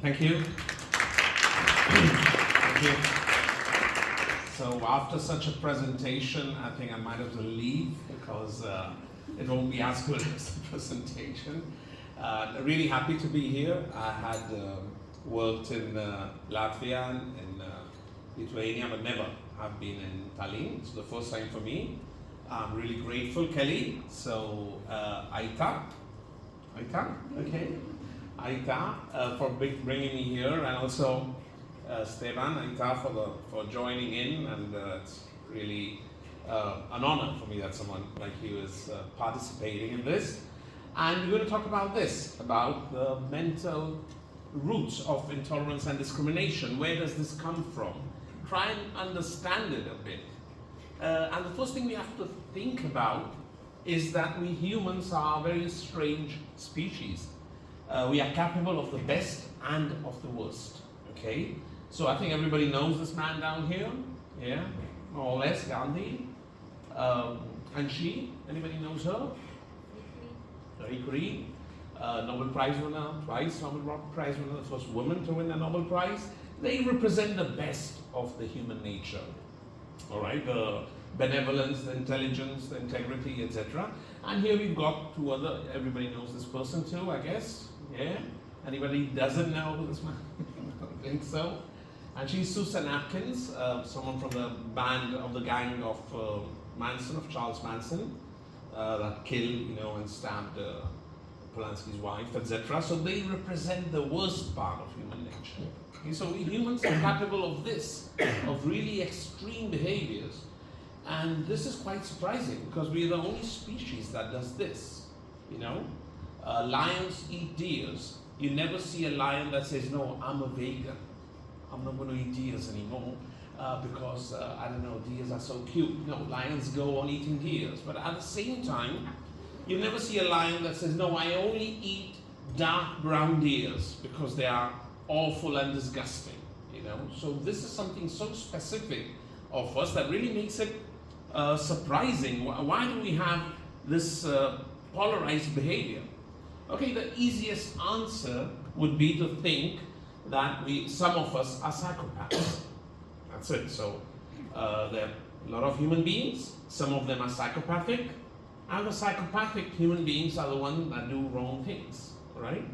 Thank you. Thank you. So after such a presentation, I think I might have to leave because it won't be as good as the presentation. Really happy to be here. I had worked in Latvia and Lithuania, but never have been in Tallinn. It's the first time for me. I'm really grateful, Kelly. So Aita, okay, Aita for bringing me here, and also Aita for joining in, and it's really an honor for me that someone like you is participating in this. And we're going to talk about this, about the mental roots of intolerance and discrimination. Where does this come from? Try and understand it a bit. And the first thing we have to think about is that we humans are a very strange species. We are capable of the best and of the worst, okay? So I think everybody knows this man down here, yeah, more or less, Gandhi. And she, anybody knows her? Marie Curie, Nobel Prize winner, twice Nobel Prize winner, the first woman to win the Nobel Prize. They represent the best of the human nature, all right? The benevolence, the intelligence, the integrity, etc. And here we've got two other, everybody knows this person too, I guess, yeah? Anybody doesn't know who this man? I don't think so. And she's Susan Atkins, someone from the band of the gang of Manson, of Charles Manson, that killed, and stabbed Polanski's wife, etc. So they represent the worst part of human nature. Okay, so we humans are capable of this, of really extreme behaviors. And this is quite surprising because we're the only species that does this, Lions eat deers. You never see a lion that says, no, I'm a vegan. I'm not going to eat deers anymore because, I don't know, deers are so cute. No, lions go on eating deers. But at the same time, you never see a lion that says, no, I only eat dark brown deers because they are awful and disgusting, So this is something so specific of us that really makes it surprising. Why do we have this polarized behavior? Okay, the easiest answer would be to think that some of us are psychopaths. That's it. So there are a lot of human beings, some of them are psychopathic, and the psychopathic human beings are the ones that do wrong things, right?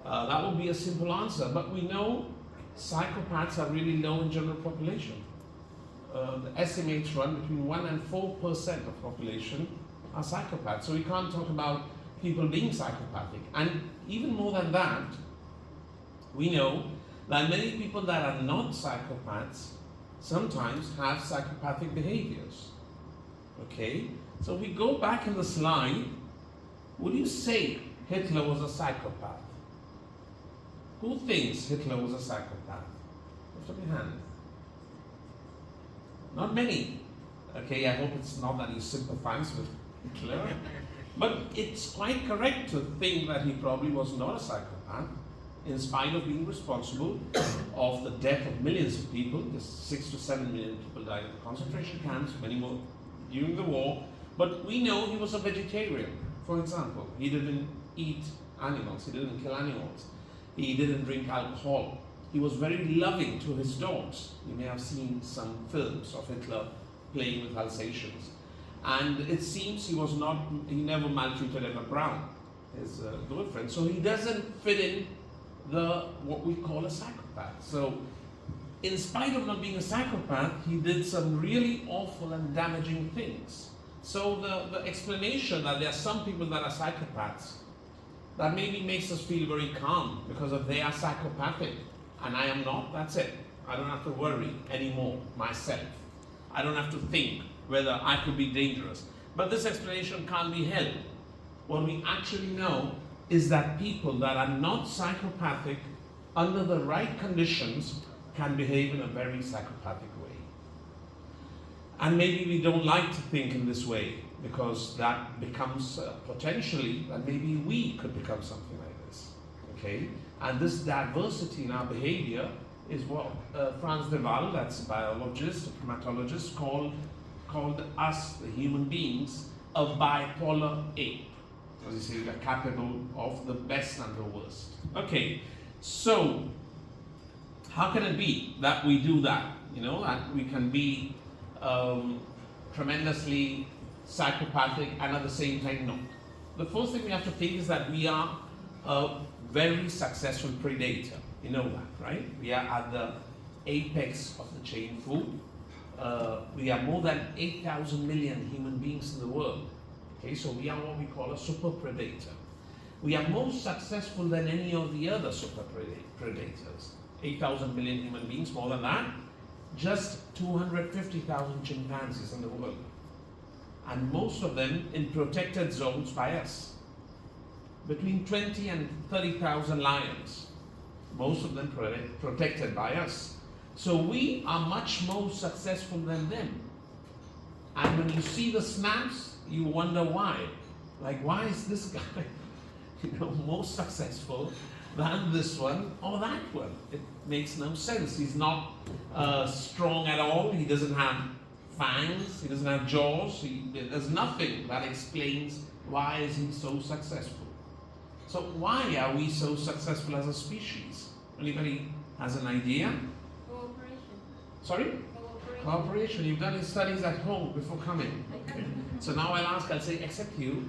That would be a simple answer, but we know psychopaths are really low in general population. The estimates run between 1% and 4% of population are psychopaths. So we can't talk about people being psychopathic. And even more than that, we know that many people that are not psychopaths sometimes have psychopathic behaviors. Okay? So if we go back in the slide, would you say Hitler was a psychopath? Who thinks Hitler was a psychopath? Lift up your hand. Not many. Okay, I hope it's not that you sympathize with Hitler. But it's quite correct to think that he probably was not a psychopath, in spite of being responsible of the death of millions of people. Just 6 to 7 million people died in the concentration camps, many more during the war. But we know he was a vegetarian, for example. He didn't eat animals, he didn't kill animals. He didn't drink alcohol. He was very loving to his dogs. You may have seen some films of Hitler playing with Alsatians. And it seems he never maltreated Eva Braun, his girlfriend. So he doesn't fit in what we call a psychopath. So in spite of not being a psychopath, he did some really awful and damaging things. So the explanation that there are some people that are psychopaths, that maybe makes us feel very calm because if they are psychopathic and I am not, that's it. I don't have to worry anymore myself. I don't have to think whether I could be dangerous. But this explanation can't be held. What we actually know is that people that are not psychopathic, under the right conditions, can behave in a very psychopathic way. And maybe we don't like to think in this way because that becomes potentially that maybe we could become something like this, okay? And this diversity in our behavior is what Franz de Waal, that's a biologist, a primatologist, called us, the human beings, a bipolar ape. As you say, we are capable of the best and the worst. Okay, So, how can it be that we do that? You know, that we can be tremendously psychopathic and at the same time not. The first thing we have to think is that we are a very successful predator. You know that, right? We are at the apex of the chain food. We are more than 8,000 million human beings in the world. Okay, so we are what we call a super predator. We are more successful than any of the other super predators. 8,000 million human beings, more than that. Just 250,000 chimpanzees in the world. And most of them in protected zones by us. Between 20 and 30,000 lions. Most of them protected by us. So we are much more successful than them. And when you see the snaps, you wonder why. Like, why is this guy, more successful than this one or that one? It makes no sense. He's not strong at all. He doesn't have fangs. He doesn't have jaws. There's nothing that explains why is he so successful. So why are we so successful as a species? Anybody has an idea? Cooperation. Sorry? Cooperation. You've done your studies at home before coming. Okay. So now I'll say, except you.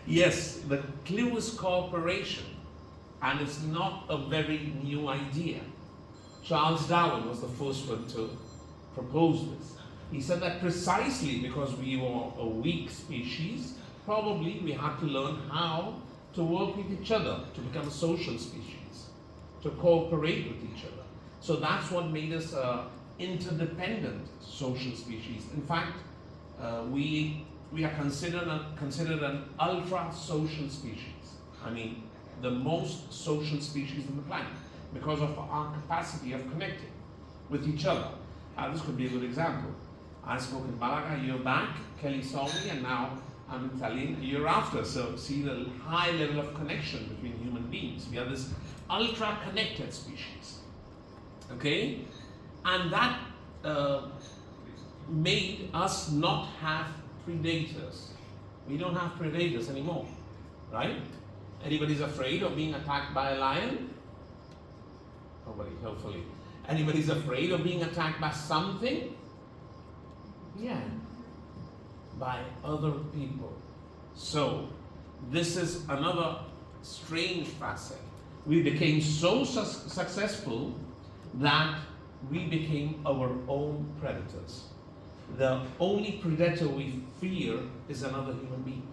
Yes, the clue is cooperation. And it's not a very new idea. Charles Darwin was the first one to propose this. He said that precisely because we were a weak species, probably we had to learn how to work with each other, to become a social species, to cooperate with each other. So that's what made us an interdependent social species. In fact, we are considered an ultra-social species. I mean, the most social species on the planet because of our capacity of connecting with each other. This could be a good example. I spoke in Malaga, you're back, Kelly saw me, and now I'm in Tallinn a year after. So see the high level of connection between human beings. We are this ultra-connected species. Okay? And that made us not have predators. We don't have predators anymore, right? Anybody's afraid of being attacked by a lion? Nobody, hopefully. Anybody's afraid of being attacked by something? Yeah, by other people. So, this is another strange facet. We became so successful that we became our own predators. The only predator we fear is another human being.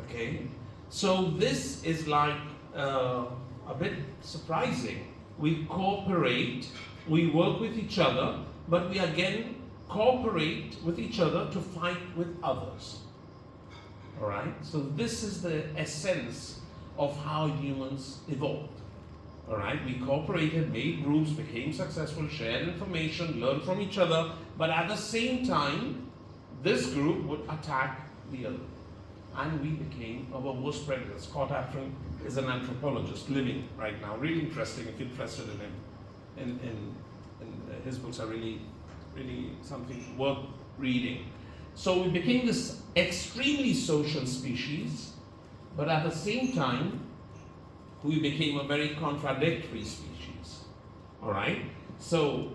Okay? So this is like a bit surprising. We cooperate, we work with each other, but we again cooperate with each other to fight with others. Alright? So this is the essence of how humans evolved. Alright? We cooperated, made groups, became successful, shared information, learned from each other, but at the same time, this group would attack the other. And we became our worst predators. Scott Atran is an anthropologist living right now. Really interesting if you're interested in him. His books are really something worth reading. So we became this extremely social species, but at the same time, we became a very contradictory species. Alright? So,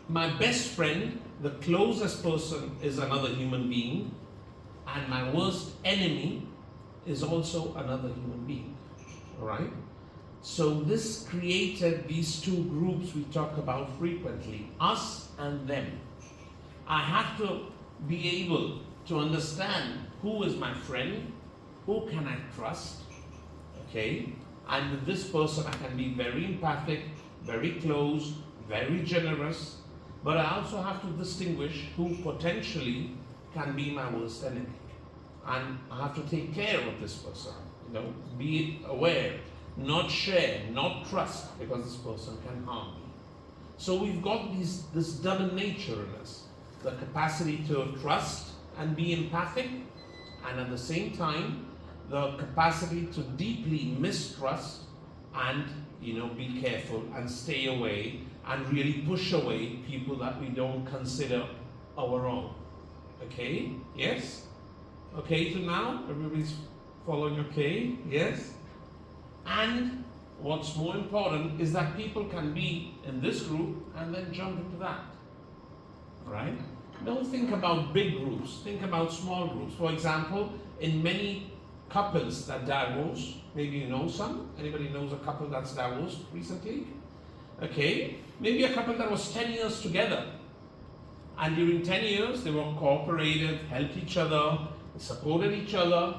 my best friend, the closest person, is another human being, and my worst enemy is also another human being. Alright? So this created these two groups we talk about frequently, us and them. I have to be able to understand who is my friend, who can I trust, okay? And with this person I can be very empathic, very close, very generous, but I also have to distinguish who potentially can be my worst enemy. And I have to take care of this person, be aware, not share, not trust, because this person can harm me. So we've got this double nature in us, the capacity to trust and be empathic, and at the same time, the capacity to deeply mistrust and be careful and stay away and really push away people that we don't consider our own. Okay? Yes? Okay till now? Everybody's following okay? Yes? And what's more important is that people can be in this group and then jump into that. Right? Don't think about big groups, think about small groups. For example, in many couples that divorce, maybe you know some, anybody knows a couple that's divorced recently? Okay, maybe a couple that was 10 years together, and during 10 years they were cooperative, helped each other, supported each other,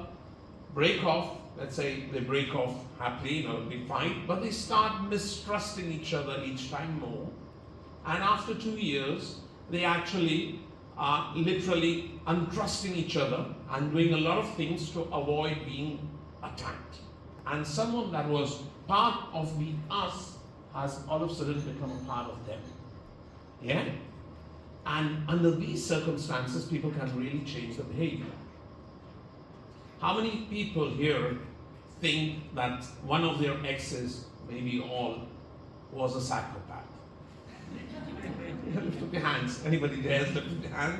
break off, let's say they break off happily, they fight, but they start mistrusting each other each time more, and after 2 years, they actually are literally untrusting each other and doing a lot of things to avoid being attacked. And someone that was part of the us has all of a sudden become a part of them. Yeah? And under these circumstances, people can really change the behavior. How many people here think that one of their exes, maybe all, was a psychopath? Lift up your hands. Anybody dares lift up your hand?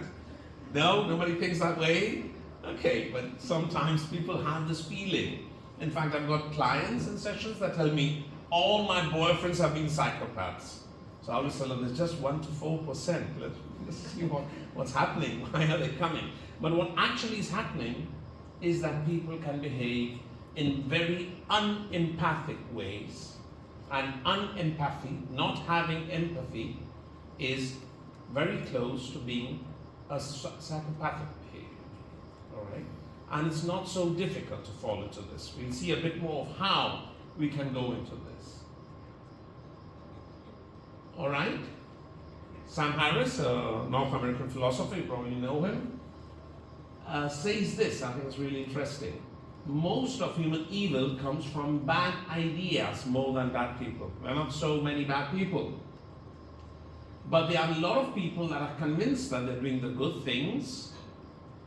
No? Nobody thinks that way? Okay, but sometimes people have this feeling. In fact, I've got clients in sessions that tell me, all my boyfriends have been psychopaths. So I always tell them, there's just 1 to 4%. Let's see what's happening. Why are they coming? But what actually is happening is that people can behave in very unempathic ways. And unempathy, not having empathy, is very close to being a psychopathic behavior. All right? And it's not so difficult to fall into this. We'll see a bit more of how we can go into this. All right? Sam Harris, a North American philosopher, you probably know him, says this, I think it's really interesting. Most of human evil comes from bad ideas more than bad people. There are not so many bad people. But there are a lot of people that are convinced that they're doing the good things,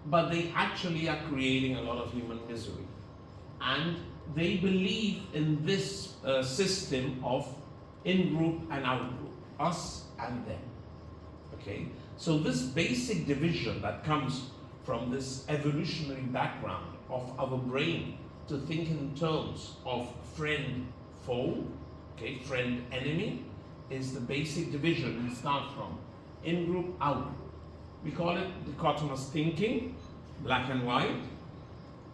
but they actually are creating a lot of human misery. And they believe in this system of in-group and out-group, us and them. Okay? So this basic division that comes from this evolutionary background of our brain to think in terms of friend-foe, okay, friend-enemy, is the basic division we start from. In-group, out-group. We call it dichotomous thinking, black and white.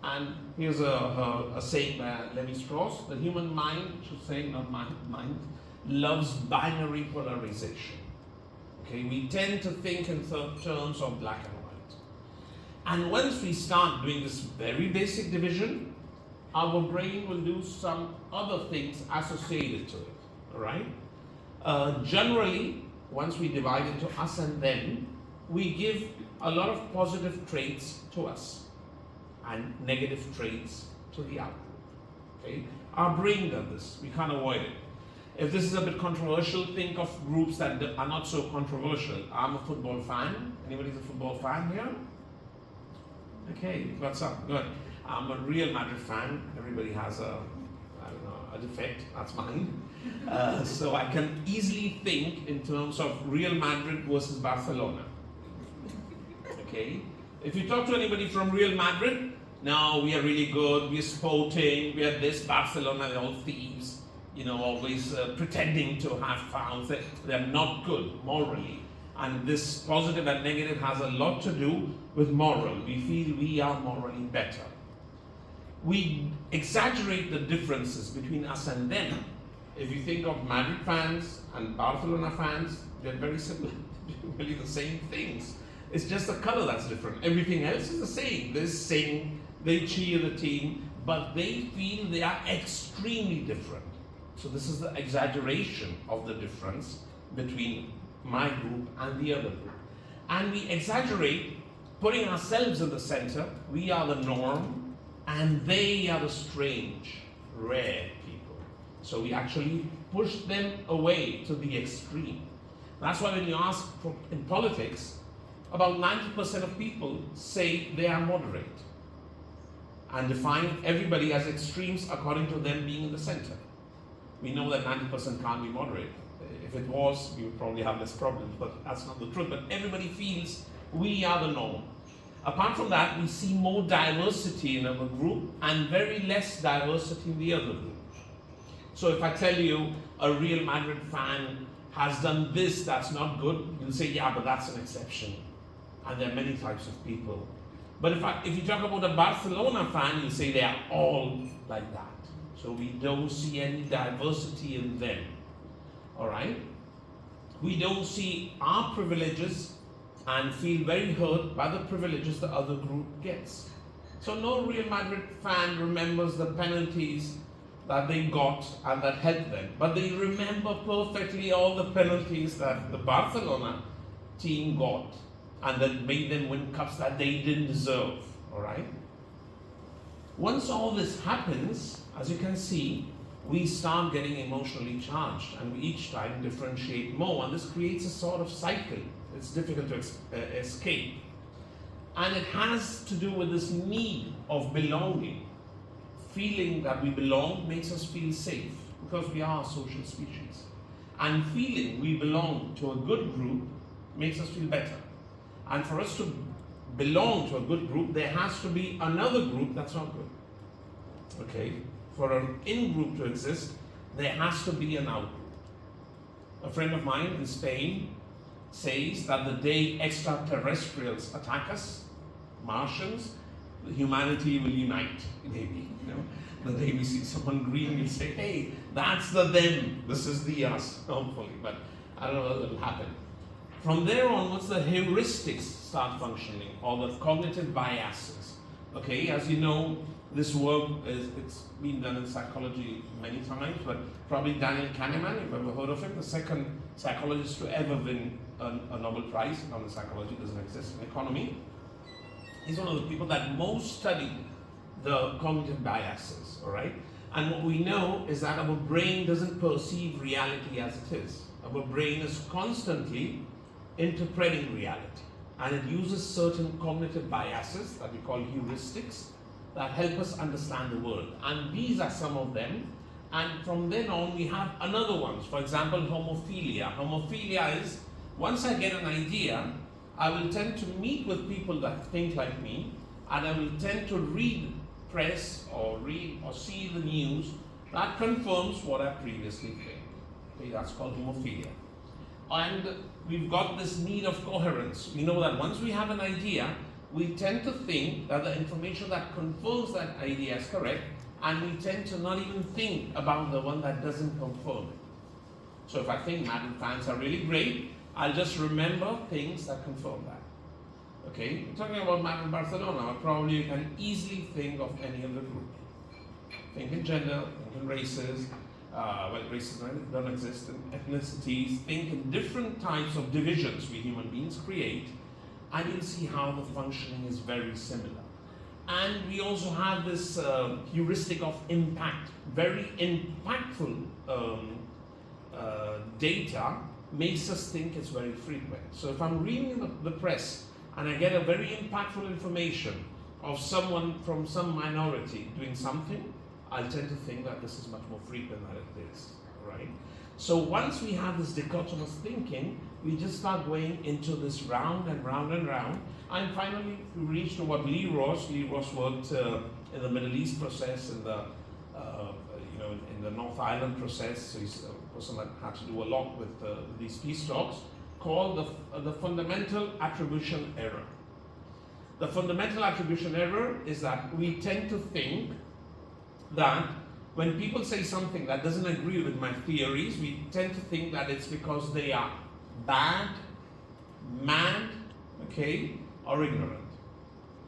And here's a saying by Levi-Strauss, the human mind, should say, not mind, loves binary polarization. Okay, we tend to think in terms of black and white. And once we start doing this very basic division, our brain will do some other things associated to it, all right? Generally, once we divide into us and them, we give a lot of positive traits to us and negative traits to the outgroup. Okay? Our brain does this. We can't avoid it. If this is a bit controversial, think of groups that are not so controversial. I'm a football fan. Anybody's a football fan here? Okay, you've got some. Good. I'm a Real Madrid fan. Everybody has a defect. That's mine. So I can easily think in terms of Real Madrid versus Barcelona. Okay? If you talk to anybody from Real Madrid, no, we are really good, we are sporting, we are this, Barcelona, they're all thieves, always pretending to have found that they're not good morally. And this positive and negative has a lot to do with moral. We feel we are morally better. We exaggerate the differences between us and them. If you think of Madrid fans and Barcelona fans, they're very similar, really the same things. It's just the color that's different. Everything else is the same. They sing, they cheer the team, but they feel they are extremely different. So this is the exaggeration of the difference between my group and the other group. And we exaggerate, putting ourselves in the center. We are the norm, and they are the strange, rare people. So we actually push them away to the extreme. That's why when you ask in politics, about 90% of people say they are moderate and define everybody as extremes according to them being in the center. We know that 90% can't be moderate. If it was, we would probably have less problems, but that's not the truth. But everybody feels we are the norm. Apart from that, we see more diversity in our group and very less diversity in the other group. So if I tell you a Real Madrid fan has done this that's not good, you'll say, yeah, but that's an exception. And there are many types of people. But if you talk about a Barcelona fan, you say they are all like that. So we don't see any diversity in them. All right? We don't see our privileges and feel very hurt by the privileges the other group gets. So no Real Madrid fan remembers the penalties that they got and that helped them. But they remember perfectly all the penalties that the Barcelona team got and that made them win cups that they didn't deserve. All right? Once all this happens, as you can see, we start getting emotionally charged and we each try to differentiate more, and this creates a sort of cycle. It's difficult to escape. And it has to do with this need of belonging. Feeling that we belong makes us feel safe because we are a social species. And feeling we belong to a good group makes us feel better. And for us to belong to a good group, there has to be another group that's not good. Okay? For an in-group to exist, there has to be an out-group. A friend of mine in Spain says that the day extraterrestrials attack us, Martians, humanity will unite, maybe. You know? The day we see someone green, we'll say, hey, that's the them, this is the us, hopefully. But I don't know whether it'll happen. From there onwards, the heuristics start functioning, or the cognitive biases. Okay, as you know, this work it's been done in psychology many times, but probably Daniel Kahneman, you've ever heard of him, the second psychologist to ever win a Nobel Prize. Nobel psychology doesn't exist in economy. He's one of the people that most study the cognitive biases, all right? And what we know is that our brain doesn't perceive reality as it is. Our brain is constantly interpreting reality, and it uses certain cognitive biases that we call heuristics that help us understand the world. And these are some of them. And from then on, we have another ones. For example, homophilia. Homophilia is, once I get an idea, I will tend to meet with people that think like me, and I will tend to read press or read or see the news that confirms what I previously think. Okay, that's called homophilia. And we've got this need of coherence. We know that once we have an idea, we tend to think that the information that confirms that idea is correct, and we tend to not even think about the one that doesn't confirm it. So if I think Madrid fans are really great, I'll just remember things that confirm that. Okay, we're talking about Madrid Barcelona, but probably you can easily think of any other group. Think in gender, think in races, races don't exist, in ethnicities, think in different types of divisions we human beings create, and you'll see how the functioning is very similar. And we also have this heuristic of impact. Very impactful data makes us think it's very frequent. So if I'm reading the press and I get a very impactful information of someone from some minority doing something, I'll tend to think that this is much more frequent than it is, right? So once we have this dichotomous thinking, we just start going into this round and round and round, and finally we reach to what Lee Ross worked in the Middle East process, in the in the North Island process. So he's a person that had to do a lot with these peace talks, called the fundamental attribution error. The fundamental attribution error is that we tend to think that when people say something that doesn't agree with my theories, we tend to think that it's because they are bad, mad, okay, or ignorant.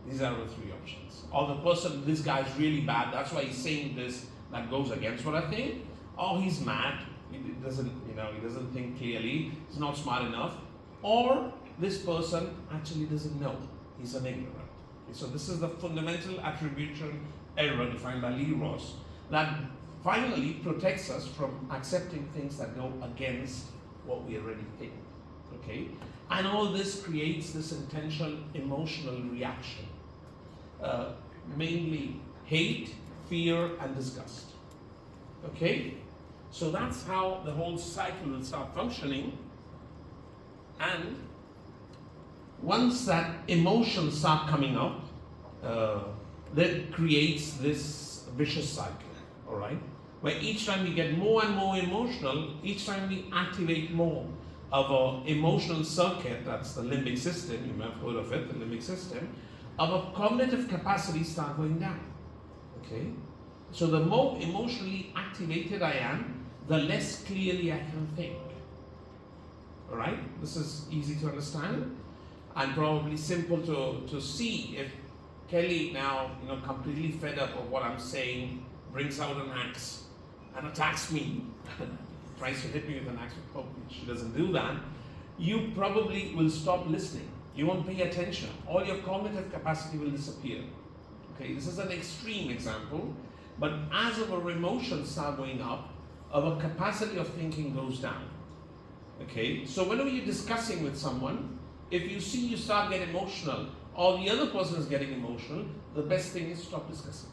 These are the three options. Or the person, this guy's really bad, that's why he's saying this that goes against what I think. Or he's mad, he doesn't think clearly, he's not smart enough. Or this person actually doesn't know, he's an ignorant. Okay, so this is the fundamental attribution error defined by Lee Ross that finally protects us from accepting things that go against what we already think. Okay? And all this creates this intentional emotional reaction. Mainly hate, fear, and disgust. Okay? So that's how the whole cycle will start functioning. And once that emotions start coming up, that creates this vicious cycle. All right? where each time we get more and more emotional, each time we activate more of our emotional circuit, that's the limbic system, you may have heard of it, the limbic system, our cognitive capacities start going down. Okay? So the more emotionally activated I am, the less clearly I can think. Alright? This is easy to understand and probably simple to see. If Kelly now, completely fed up of what I'm saying, brings out an axe and attacks me, tries to hit me with an axe, hopefully she doesn't do that, you probably will stop listening. You won't pay attention. All your cognitive capacity will disappear. Okay, this is an extreme example, but as our emotions start going up, our capacity of thinking goes down. Okay, so whenever you're discussing with someone, if you see you start getting emotional, or the other person is getting emotional, the best thing is stop discussing.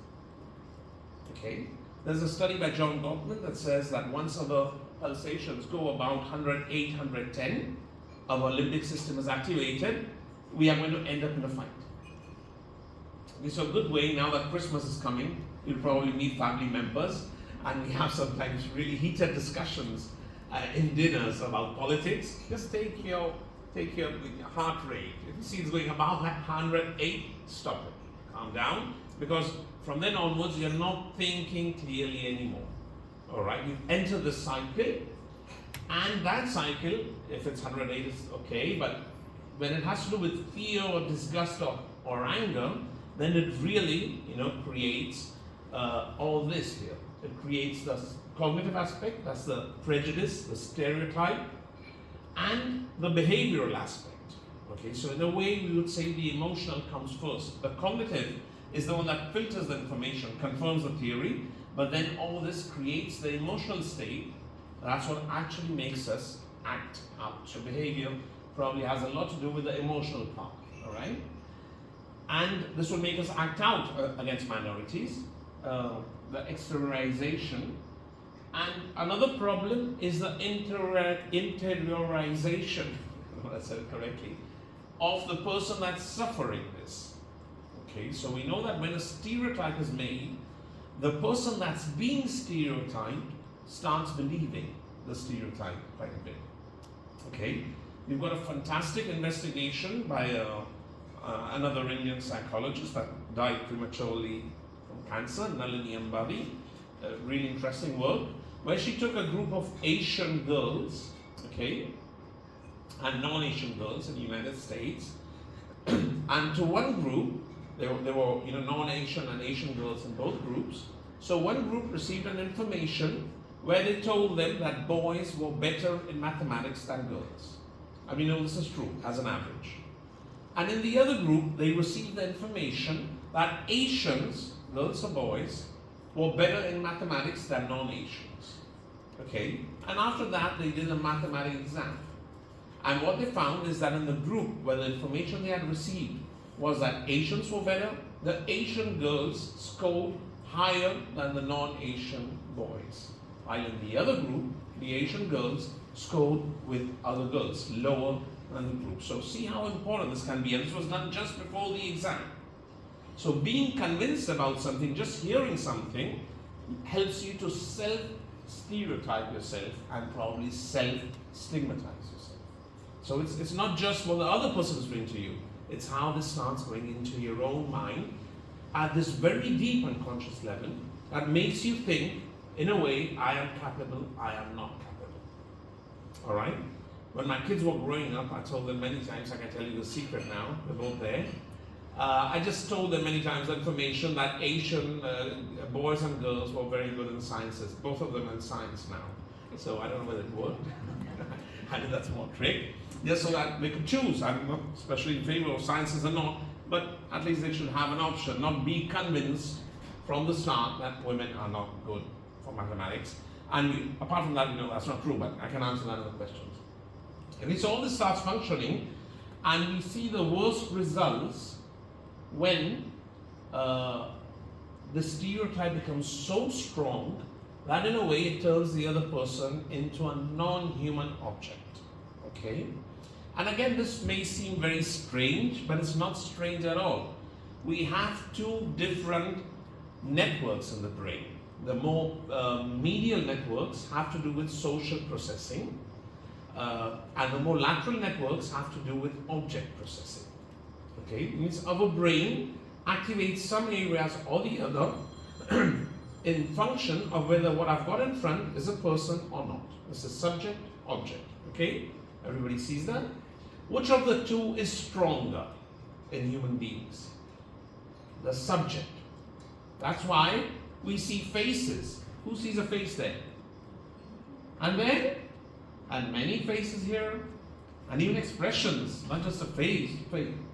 Okay, there's a study by John Gottman that says that once our pulsations go about 108, 110, our limbic system is activated, we are going to end up in a fight. Okay, so a good way, now that Christmas is coming, you'll probably meet family members, and we have sometimes really heated discussions in dinners about politics. Just take your heart rate. If you see it's going above 108, stop it. Calm down, because from then onwards you're not thinking clearly anymore. All right, you've entered the cycle, and that cycle, if it's 108, is okay. But when it has to do with fear or disgust or anger, then it really, creates all this here. It creates the cognitive aspect, that's the prejudice, the stereotype, and the behavioral aspect. Okay, so in a way we would say the emotional comes first. The cognitive is the one that filters the information, confirms the theory, but then all this creates the emotional state. That's what actually makes us act out. So behavior probably has a lot to do with the emotional part, all right? And this will make us act out against minorities, the exteriorization. And another problem is the interiorization, I said it correctly, of the person that's suffering this. Okay, so we know that when a stereotype is made, the person that's being stereotyped starts believing the stereotype quite a bit. Okay, we've got a fantastic investigation by another Indian psychologist that died prematurely from cancer, Nalini Ambadi. Really interesting work, where she took a group of Asian girls, okay, and non-Asian girls in the United States, and to one group, there were non-Asian and Asian girls in both groups. So one group received an information where they told them that boys were better in mathematics than girls. And we know this is true as an average. And in the other group, they received the information that Asians, girls or boys, were better in mathematics than non-Asians. Okay? And after that, they did a mathematics exam. And what they found is that in the group where the information they had received was that Asians were better, the Asian girls scored higher than the non-Asian boys. While in the other group, the Asian girls scored with other girls, lower than the group. So see how important this can be. And this was done just before the exam. So being convinced about something, just hearing something, helps you to self-stereotype yourself and probably self-stigmatize yourself. So it's not just what the other person is doing to you, it's how this starts going into your own mind at this very deep unconscious level that makes you think, in a way, I am capable, I am not capable. All right? When my kids were growing up, I told them many times, I can tell you the secret now, they're both there. I just told them many times the information that Asian boys and girls were very good in sciences, both of them in science now. So I don't know whether it worked. I did that small trick. Just so that they could choose. I'm not especially in favor of sciences or not, but at least they should have an option, not be convinced from the start that women are not good for mathematics. And apart from that, that's not true, but I can answer that in the questions. Okay, so all this starts functioning, and we see the worst results when the stereotype becomes so strong that in a way it turns the other person into a non-human object. Okay? And again, this may seem very strange, but it's not strange at all. We have two different networks in the brain. The more medial networks have to do with social processing, and the more lateral networks have to do with object processing. Okay, it means our brain activates some areas or the other in function of whether what I've got in front is a person or not. It's a subject, object. Okay, everybody sees that? Which of the two is stronger in human beings? The subject. That's why we see faces. Who sees a face there? And there? And many faces here. And even expressions, not just a face.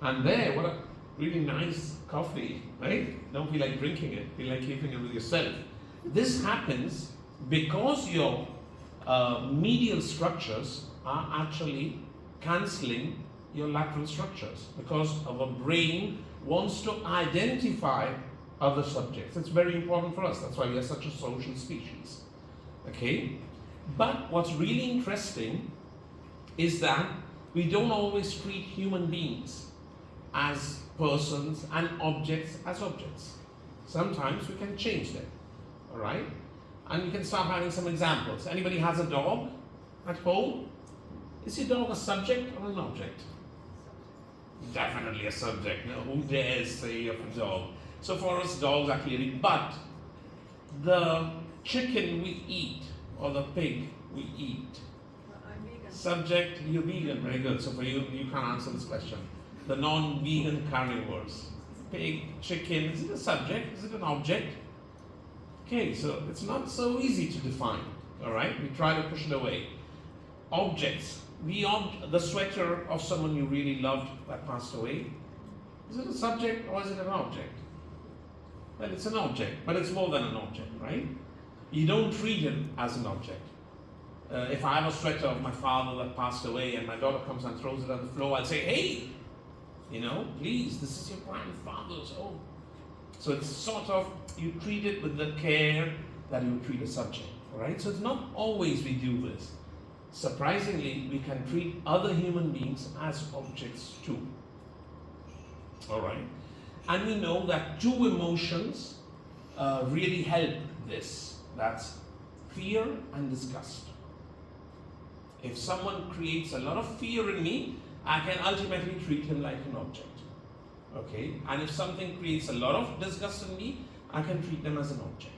And there, what a really nice coffee, right? Don't feel like drinking it, feel like keeping it with yourself. This happens because your medial structures are actually cancelling your lateral structures, because our brain wants to identify other subjects. It's very important for us. That's why we are such a social species. Okay? But what's really interesting is that we don't always treat human beings as persons and objects as objects. Sometimes we can change them. All right? And we can start having some examples. Anybody has a dog at home? Is your dog a subject or an object? Definitely a subject. No, who dares say of a dog? So for us, dogs are clearly, but the chicken we eat or the pig we eat. I'm vegan. Subject, you're vegan, very good. So for you, you can't answer this question. The non-vegan carnivores. Pig, chicken, is it a subject? Is it an object? Okay, so it's not so easy to define. All right, we try to push it away. Objects. The sweater of someone you really loved that passed away. Is it a subject or is it an object? Well, it's an object, but it's more than an object, right? You don't treat it as an object. If I have a sweater of my father that passed away and my daughter comes and throws it on the floor, I'll say, hey, please, this is your grandfather's. Oh. So it's sort of, you treat it with the care that you would treat a subject, all right? So it's not always we do this. Surprisingly, we can treat other human beings as objects too. All right? And we know that two emotions really help this. That's fear and disgust. If someone creates a lot of fear in me, I can ultimately treat him like an object. Okay? And if something creates a lot of disgust in me, I can treat them as an object.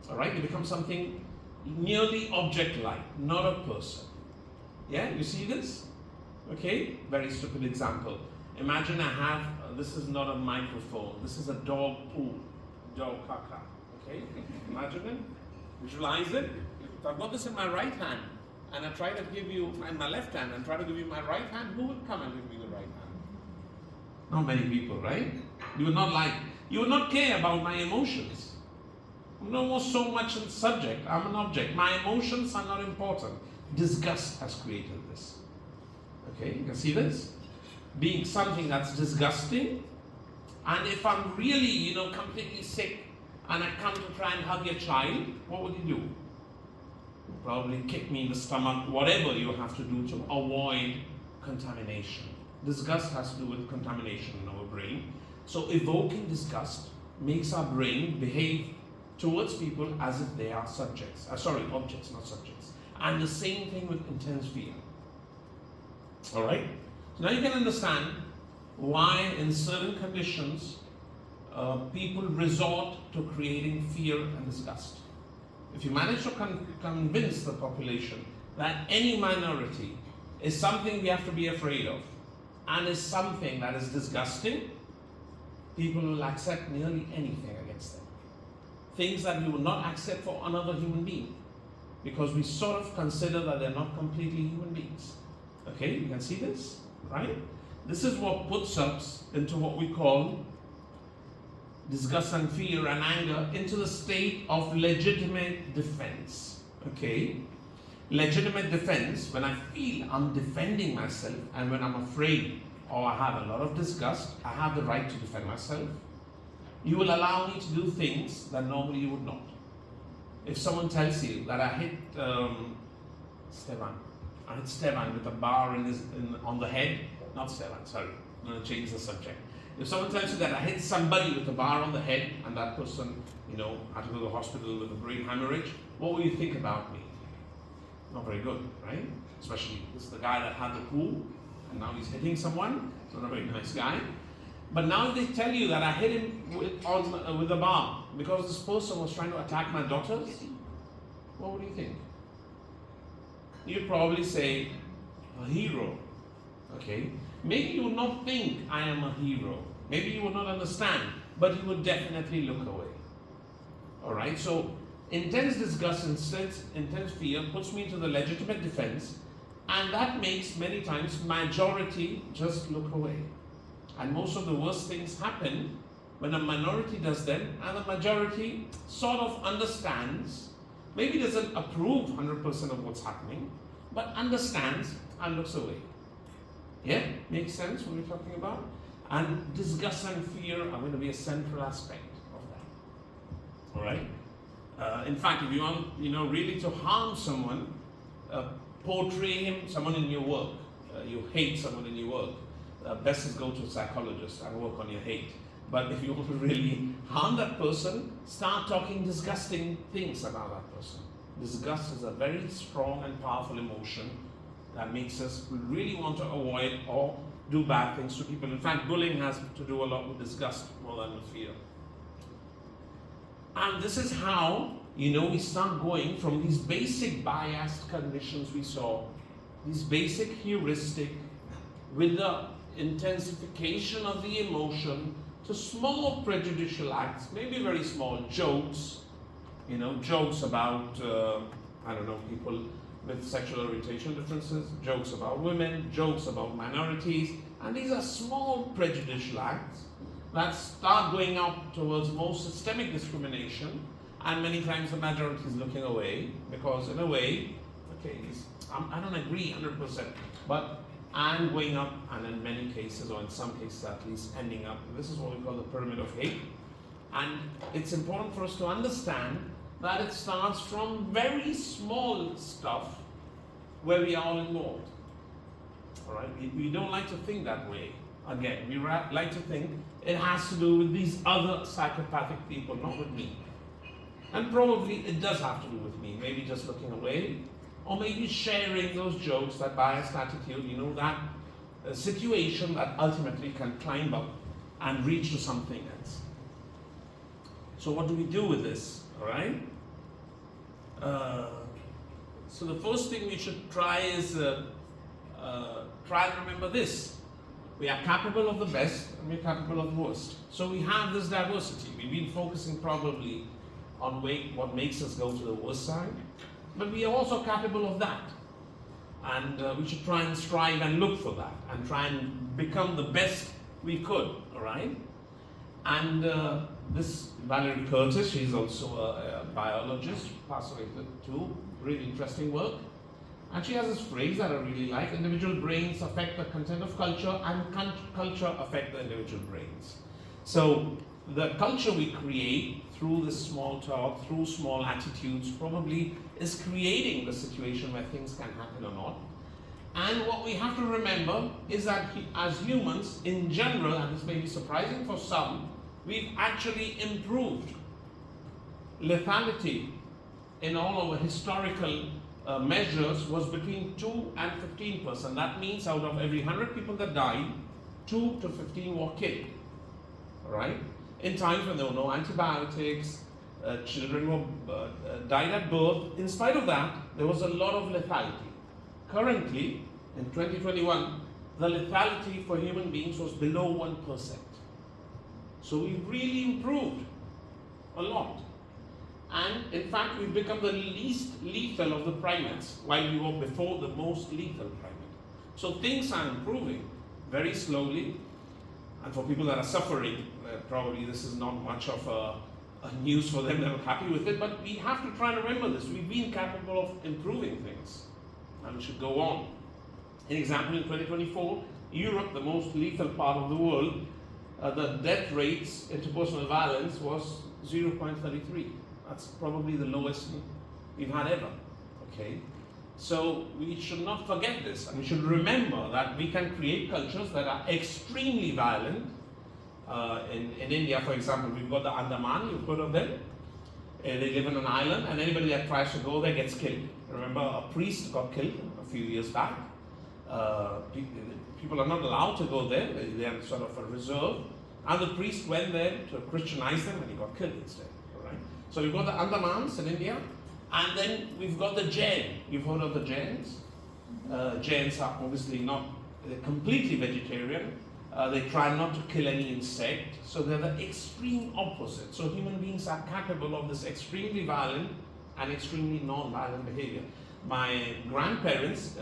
All right? They become something nearly object-like, not a person. Yeah, you see this? Okay, very stupid example. Imagine I have, this is not a microphone, this is a dog poo, dog caca. Okay, imagine it, visualize it. If I've got this in my right hand, and I try to give you, in my left hand, and try to give you my right hand, who would come and give me the right hand? Not many people, right? You would not care about my emotions. No so much in subject, I'm an object. My emotions are not important. Disgust has created this. Okay, you can see this? Being something that's disgusting, and if I'm really, completely sick, and I come to try and hug your child, what would you do? You'd probably kick me in the stomach, whatever you have to do to avoid contamination. Disgust has to do with contamination in our brain. So evoking disgust makes our brain behave towards people as if they are subjects. Objects, not subjects. And the same thing with intense fear. All right? So now you can understand why in certain conditions people resort to creating fear and disgust. If you manage to convince the population that any minority is something we have to be afraid of and is something that is disgusting, people will accept nearly anything against them. Things that we would not accept for another human being, because we sort of consider that they're not completely human beings. Okay, you can see this, right? This is what puts us into what we call disgust and fear and anger into the state of legitimate defense. Okay? Legitimate defense, when I feel I'm defending myself and when I'm afraid or I have a lot of disgust, I have the right to defend myself. You will allow me to do things that normally you would not. If someone tells you that I hit Stevan with a bar on the head, not Stevan, sorry, I'm going to change the subject. If someone tells you that I hit somebody with a bar on the head and that person, had to go to the hospital with a brain hemorrhage, what will you think about me? Not very good, right? Especially this is the guy that had the pool and now he's hitting someone, so not a very nice guy. But now they tell you that I hit him with a bar because this person was trying to attack my daughters, what would you think? You'd probably say, a hero, okay? Maybe you would not think I am a hero. Maybe you would not understand, but you would definitely look away. All right, so intense disgust, intense fear puts me into the legitimate defense, and that makes many times majority just look away. And most of the worst things happen when a minority does them and the majority sort of understands, maybe doesn't approve 100% of what's happening, but understands and looks away. Yeah, makes sense what we're talking about? And disgust and fear are going to be a central aspect of that. All right? In fact, if you want, really to harm someone, portray someone in your work. You hate someone in your work. Best is go to a psychologist and work on your hate. But if you want to really harm that person, start talking disgusting things about that person. Disgust is a very strong and powerful emotion that makes us really want to avoid or do bad things to people. In fact, bullying has to do a lot with disgust more than with fear. And this is how, we start going from these basic biased conditions we saw, these basic heuristic, with the intensification of the emotion, to small prejudicial acts, maybe very small jokes, jokes about, people with sexual orientation differences, jokes about women, jokes about minorities, and these are small prejudicial acts that start going up towards more systemic discrimination, and many times the majority is looking away, because in a way, I don't agree 100%, but I'm going up, and in many cases, or in some cases at least, ending up, this is what we call the pyramid of hate. And it's important for us to understand that it starts from very small stuff where we are all involved. All right, we don't like to think that way. Again, we like to think it has to do with these other psychopathic people, not with me. And probably it does have to do with me, maybe just looking away, or maybe sharing those jokes, that biased attitude, that situation that ultimately can climb up and reach to something else. So what do we do with this, all right? So the first thing we should try is try and remember this. We are capable of the best and we're capable of the worst. So we have this diversity. We've been focusing probably on what makes us go to the worst side, but we are also capable of that. And we should try and strive and look for that and try and become the best we could, all right? And this Valerie Curtis, she's also a biologist, passed away too, really interesting work. And she has this phrase that I really like: individual brains affect the content of culture, and culture affect the individual brains. So the culture we create through this small talk, through small attitudes, probably is creating the situation where things can happen or not. And what we have to remember is that as humans in general, and this may be surprising for some, we've actually improved lethality in all our historical measures was between 2 and 15%. That means out of every 100 people that died, 2 to 15 were killed. All right? In times when there were no antibiotics, children were died at birth. In spite of that, there was a lot of lethality. Currently, in 2021, the lethality for human beings was below 1%. So we've really improved a lot. And in fact, we've become the least lethal of the primates, while we were before the most lethal primate. So things are improving very slowly. And for people that are suffering, probably this is not much of a news for them. They're happy with it. But we have to try and remember this. We've been capable of improving things, and we should go on. An example, in 2024, Europe, the most lethal part of the world, the death rates, interpersonal violence, was 0.33. That's probably the lowest we've had ever, okay? So we should not forget this, and we should remember that we can create cultures that are extremely violent, In India, for example, we've got the Andaman, you've heard of them? They live on an island, and anybody that tries to go there gets killed. Remember, a priest got killed a few years back. People are not allowed to go there, they are sort of a reserve. And the priest went there to Christianize them, and he got killed instead. All right? So we've got the Andamans in India, and then we've got the Jain. You've heard of the Jains? Jains are obviously not completely vegetarian. They try not to kill any insect. So they're the extreme opposite. So human beings are capable of this extremely violent and extremely non-violent behavior. My grandparents,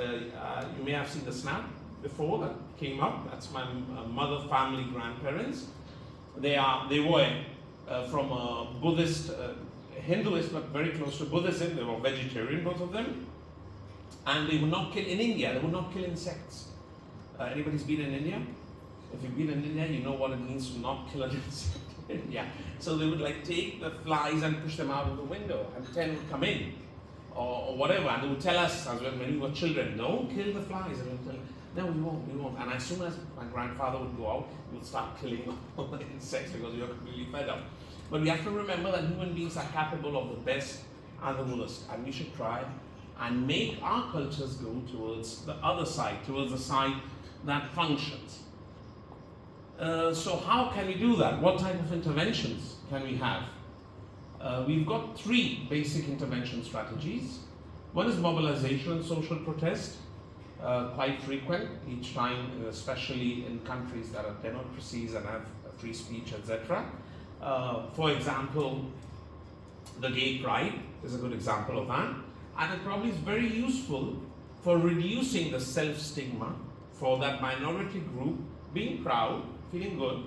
you may have seen the snap before that came up. That's my mother family grandparents. They were from a Buddhist, Hinduist, but very close to Buddhism. They were vegetarian, both of them. And they would not kill, in India, they would not kill insects. Anybody's been in India? If you've been in India, you know what it means to not kill an insect. Yeah. So they would like take the flies and push them out of the window, and 10 would come in, or whatever, and they would tell us as when we were children, don't kill the flies. And we would tell, no, we won't. And as soon as my grandfather would go out, he would start killing all the insects because we were completely fed up. But we have to remember that human beings are capable of the best and the worst, and we should try and make our cultures go towards the other side, towards the side that functions. So how can we do that? What type of interventions can we have? We've got 3 basic intervention strategies. One is mobilization and social protest, quite frequent each time, especially in countries that are democracies and have free speech, etc. For example, the gay pride is a good example of that. And it probably is very useful for reducing the self-stigma for that minority group, being proud, feeling good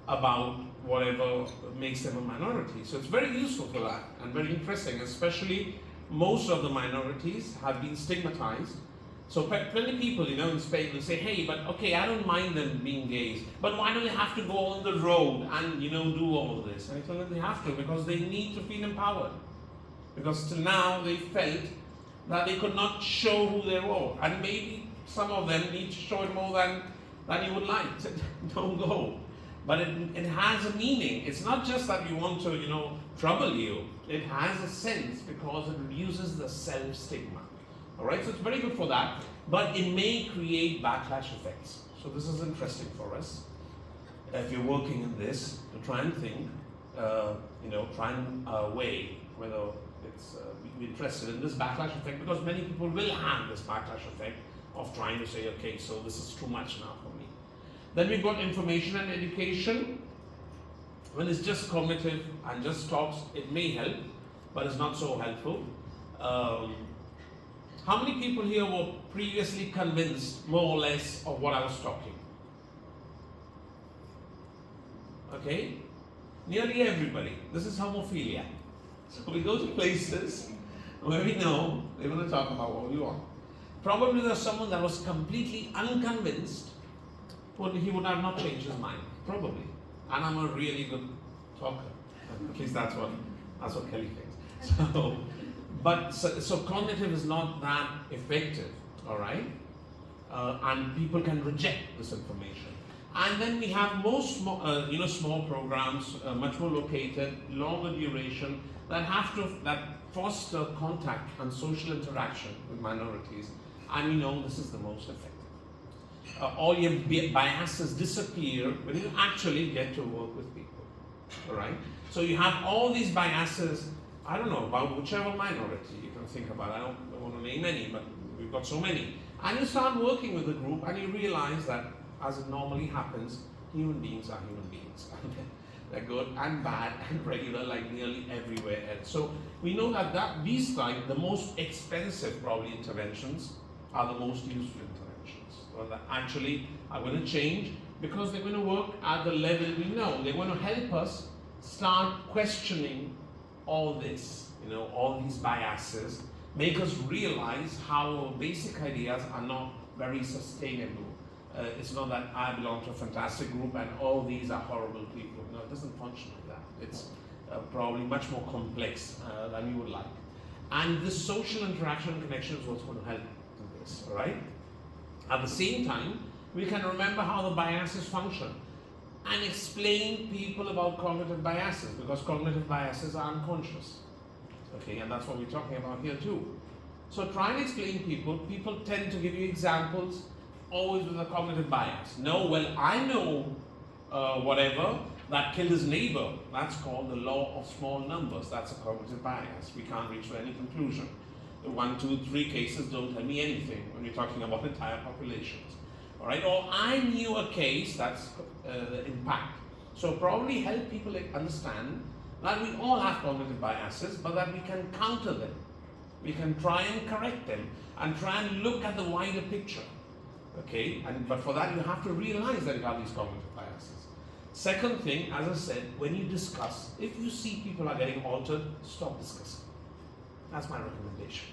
about whatever makes them a minority. So it's very useful for that and very interesting, especially most of the minorities have been stigmatized. So plenty of people, in Spain will say, hey, but okay, I don't mind them being gays, but why do they have to go on the road and, do all of this? And I tell them they have to because they need to feel empowered. Because till now they felt that they could not show who they were. And maybe some of them need to show it more than you would like. Don't go. But it has a meaning. It's not just that we want to, trouble you. It has a sense because it reduces the self-stigma. All right, so it's very good for that. But it may create backlash effects. So this is interesting for us. If you're working in this, to try and think, try and weigh whether it's be interested in this backlash effect, because many people will have this backlash effect of trying to say, okay, so this is too much now for me. Then we've got information and education. When it's just cognitive and just talks, it may help, but it's not so helpful. How many people here were previously convinced, more or less, of what I was talking? Okay? Nearly everybody. This is homophilia. So we go to places where we know they're going to talk about what we want. Probably there's someone that was completely unconvinced, but he would have not changed his mind. Probably. And I'm a really good talker. At least that's what Kelly thinks. So cognitive is not that effective, all right? And people can reject this information. And then we have more small programs, much more located, longer duration, that foster contact and social interaction with minorities. And we know this is the most effective. All your biases disappear when you actually get to work with people, all right? So you have all these biases, I don't know, about whichever minority you can think about. I don't want to name any, but we've got so many. And you start working with the group and you realize that, as it normally happens, human beings are human beings. They're good and bad and regular like nearly everywhere else. So we know that these type, the most expensive probably interventions, are the most useful interventions. Well, that actually are going to change because they're going to work at the level we know. They're going to help us start questioning all this, all these biases, make us realize how our basic ideas are not very sustainable. It's not that I belong to a fantastic group and all these are horrible people. No, it doesn't function like that. It's probably much more complex than you would like. And this social interaction and connection is what's going to help in this, all right? At the same time, we can remember how the biases function. and explain people about cognitive biases, because cognitive biases are unconscious. Okay, and that's what we're talking about here too. So try and explain people. People tend to give you examples always with a cognitive bias. No, well, I know whatever that killed his neighbor. That's called the law of small numbers. That's a cognitive bias. We can't reach to any conclusion. The 1, 2, 3 cases don't tell me anything when we're talking about entire populations. All right, or I knew a case, that's the impact. So probably help people understand that we all have cognitive biases, but that we can counter them. We can try and correct them and try and look at the wider picture. Okay, but for that you have to realize that you have these cognitive biases. Second thing, as I said, when you discuss, if you see people are getting altered, stop discussing. That's my recommendation.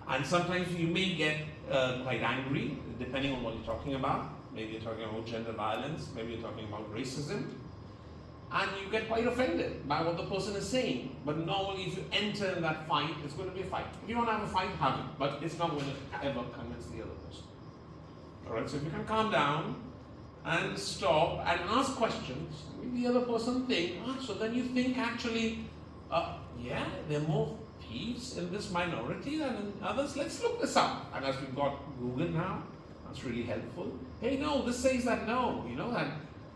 And sometimes you may get quite angry, depending on what you're talking about. Maybe you're talking about gender violence, maybe you're talking about racism, and you get quite offended by what the person is saying. But normally if you enter in that fight, it's going to be a fight. If you want to have a fight, have it, but it's not going to ever convince the other person. Alright, so if you can calm down and stop and ask questions, maybe the other person think, so then you think actually, yeah, there are more thieves in this minority than in others. Let's look this up. And as we've got Google now, that's really helpful. Hey, no, this says that no, you know, that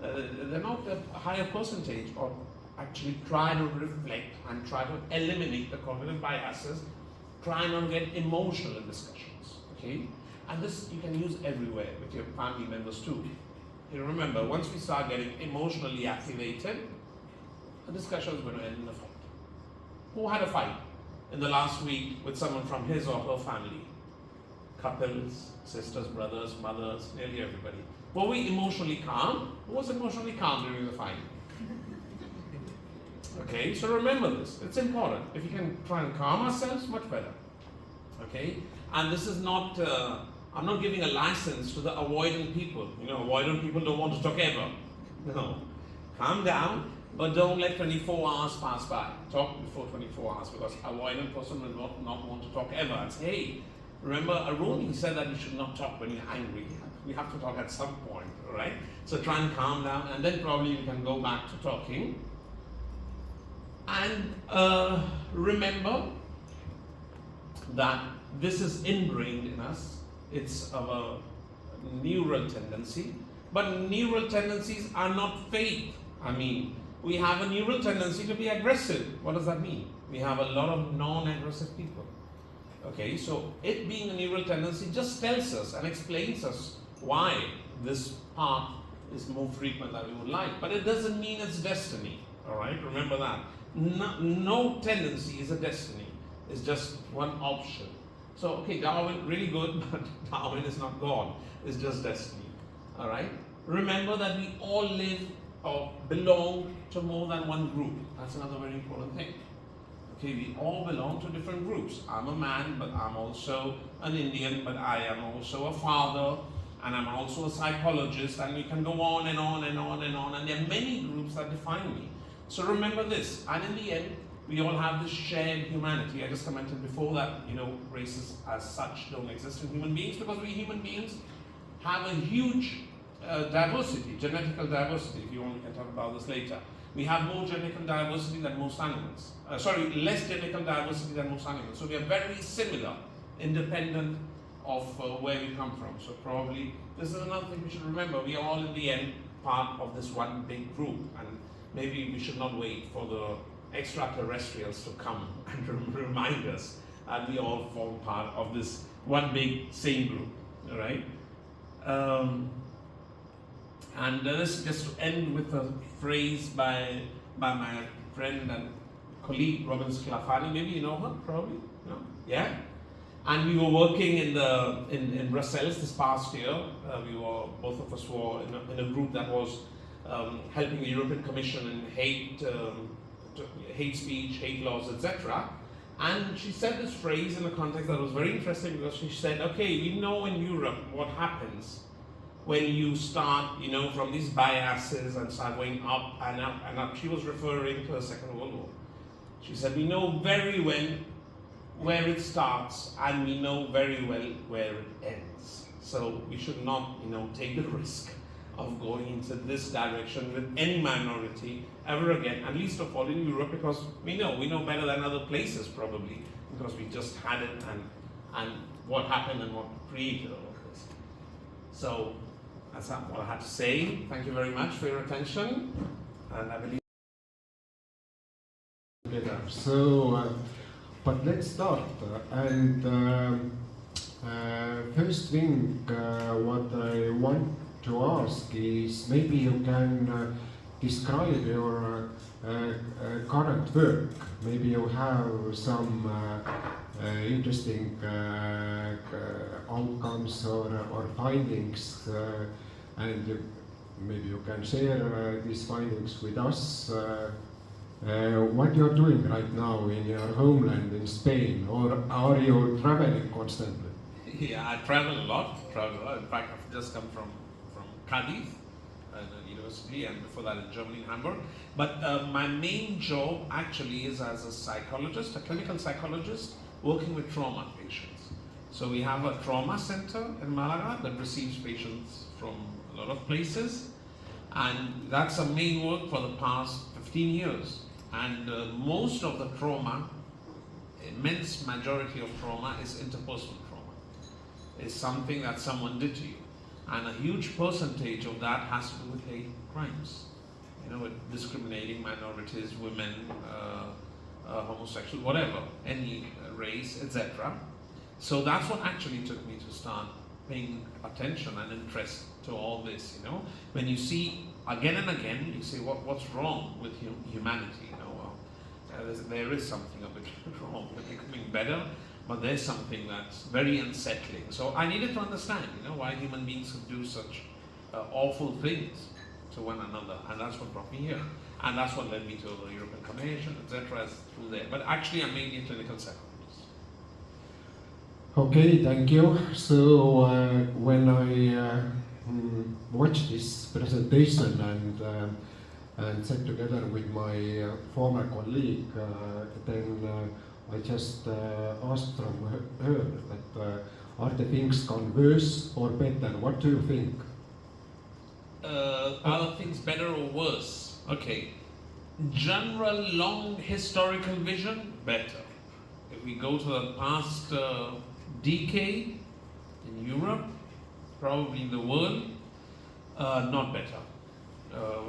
they're not a higher percentage, or actually try to reflect and try to eliminate the cognitive biases, try not to get emotional in discussions, okay? And this you can use everywhere with your family members too. You remember, once we start getting emotionally activated, the discussion is going to end in a fight. Who had a fight in the last week with someone from his or her family? Couples, sisters, brothers, mothers, nearly everybody. Were we emotionally calm? Who was emotionally calm during the fight? Okay, so remember this. It's important. If you can try and calm ourselves, much better. Okay, and this is not. I'm not giving a license to the avoidant people. You know, avoidant people don't want to talk ever. No, calm down, but don't let 24 hours pass by. Talk before 24 hours, because avoidant person will not want to talk ever. And say, hey, remember Arun? He said that you should not talk when you're angry. We have to talk at some point, all right? So try and calm down, and then probably we can go back to talking. And remember that this is ingrained in us. It's our neural tendency. But neural tendencies are not fake. I mean, we have a neural tendency to be aggressive. What does that mean? We have a lot of non-aggressive people. Okay, so it being a neural tendency just tells us and explains us why this part is more frequent than we would like. But it doesn't mean it's destiny. All right, remember that. No tendency is a destiny. It's just one option. So, okay, Darwin, really good, but Darwin is not God. It's just destiny. All right? Remember that we all live or belong to more than one group. That's another very important thing. Okay, we all belong to different groups. I'm a man, but I'm also an Indian, but I am also a father, and I'm also a psychologist, and we can go on and on and on and on, and there are many groups that define me. So remember this, and in the end, we all have this shared humanity. I just commented before that, you know, races as such don't exist in human beings, because we human beings have a huge diversity, genetical diversity. If you want, we can talk about this later. We have more genetical diversity than most animals. Less genetical diversity than most animals. So we are very similar, independent of where we come from. So probably, this is another thing we should remember. We are all in the end part of this one big group. And maybe we should not wait for the extraterrestrials to come and remind us that we all form part of this one big same group. All right? And let's just end with a phrase by my friend and colleague Robin Sclafani. Maybe you know her, probably? No? Yeah? And we were working in Brussels this past year. Both of us were in a group that was helping the European Commission in hate speech, hate laws, etc. And she said this phrase in a context that was very interesting, because she said, okay, we know in Europe what happens when you start, you know, from these biases and start going up and up and up. She was referring to the Second World War. She said, we know very well where it starts, and we know very well where it ends. So we should not, you know, take the risk of going into this direction with any minority ever again, and least of all in Europe, because we know better than other places probably, because we just had it and what happened and what created all of this. So that's what I had to say. Thank you very much for your attention, and I believe. So, but let's start. First thing, what I want to ask is maybe you can describe your current work. Maybe you have some interesting outcomes or findings, and maybe you can share these findings with us. What you're doing right now in your homeland in Spain, or are you traveling constantly? Yeah, I travel a lot. In fact, I've just come from Cadiz, university, and before that in Germany, in Hamburg. But my main job actually is as a psychologist, a clinical psychologist, working with trauma patients. So we have a trauma center in Malaga that receives patients from a lot of places, and that's a main work for the past 15 years. And most of the trauma, immense majority of trauma, is interpersonal trauma. It's something that someone did to you. And a huge percentage of that has to do with hate crimes. With discriminating minorities, women, homosexual, whatever, any race, etc. So that's what actually took me to start paying attention and interest to all this. When you see again and again, you say, what's wrong with humanity? There is something a bit wrong. We're becoming better, but there's something that's very unsettling. So I needed to understand, why human beings could do such awful things to one another, and that's what brought me here, and that's what led me to the European Commission, etc. through there. But actually, I'm mainly a clinical psychologist. Okay, thank you. So when I watched this presentation and sat together with my former colleague, then I just asked from her that are the things gone worse or better? What do you think? Are the things better or worse? Okay. General long historical vision, better. If we go to the past decade in Europe, probably in the world, not better.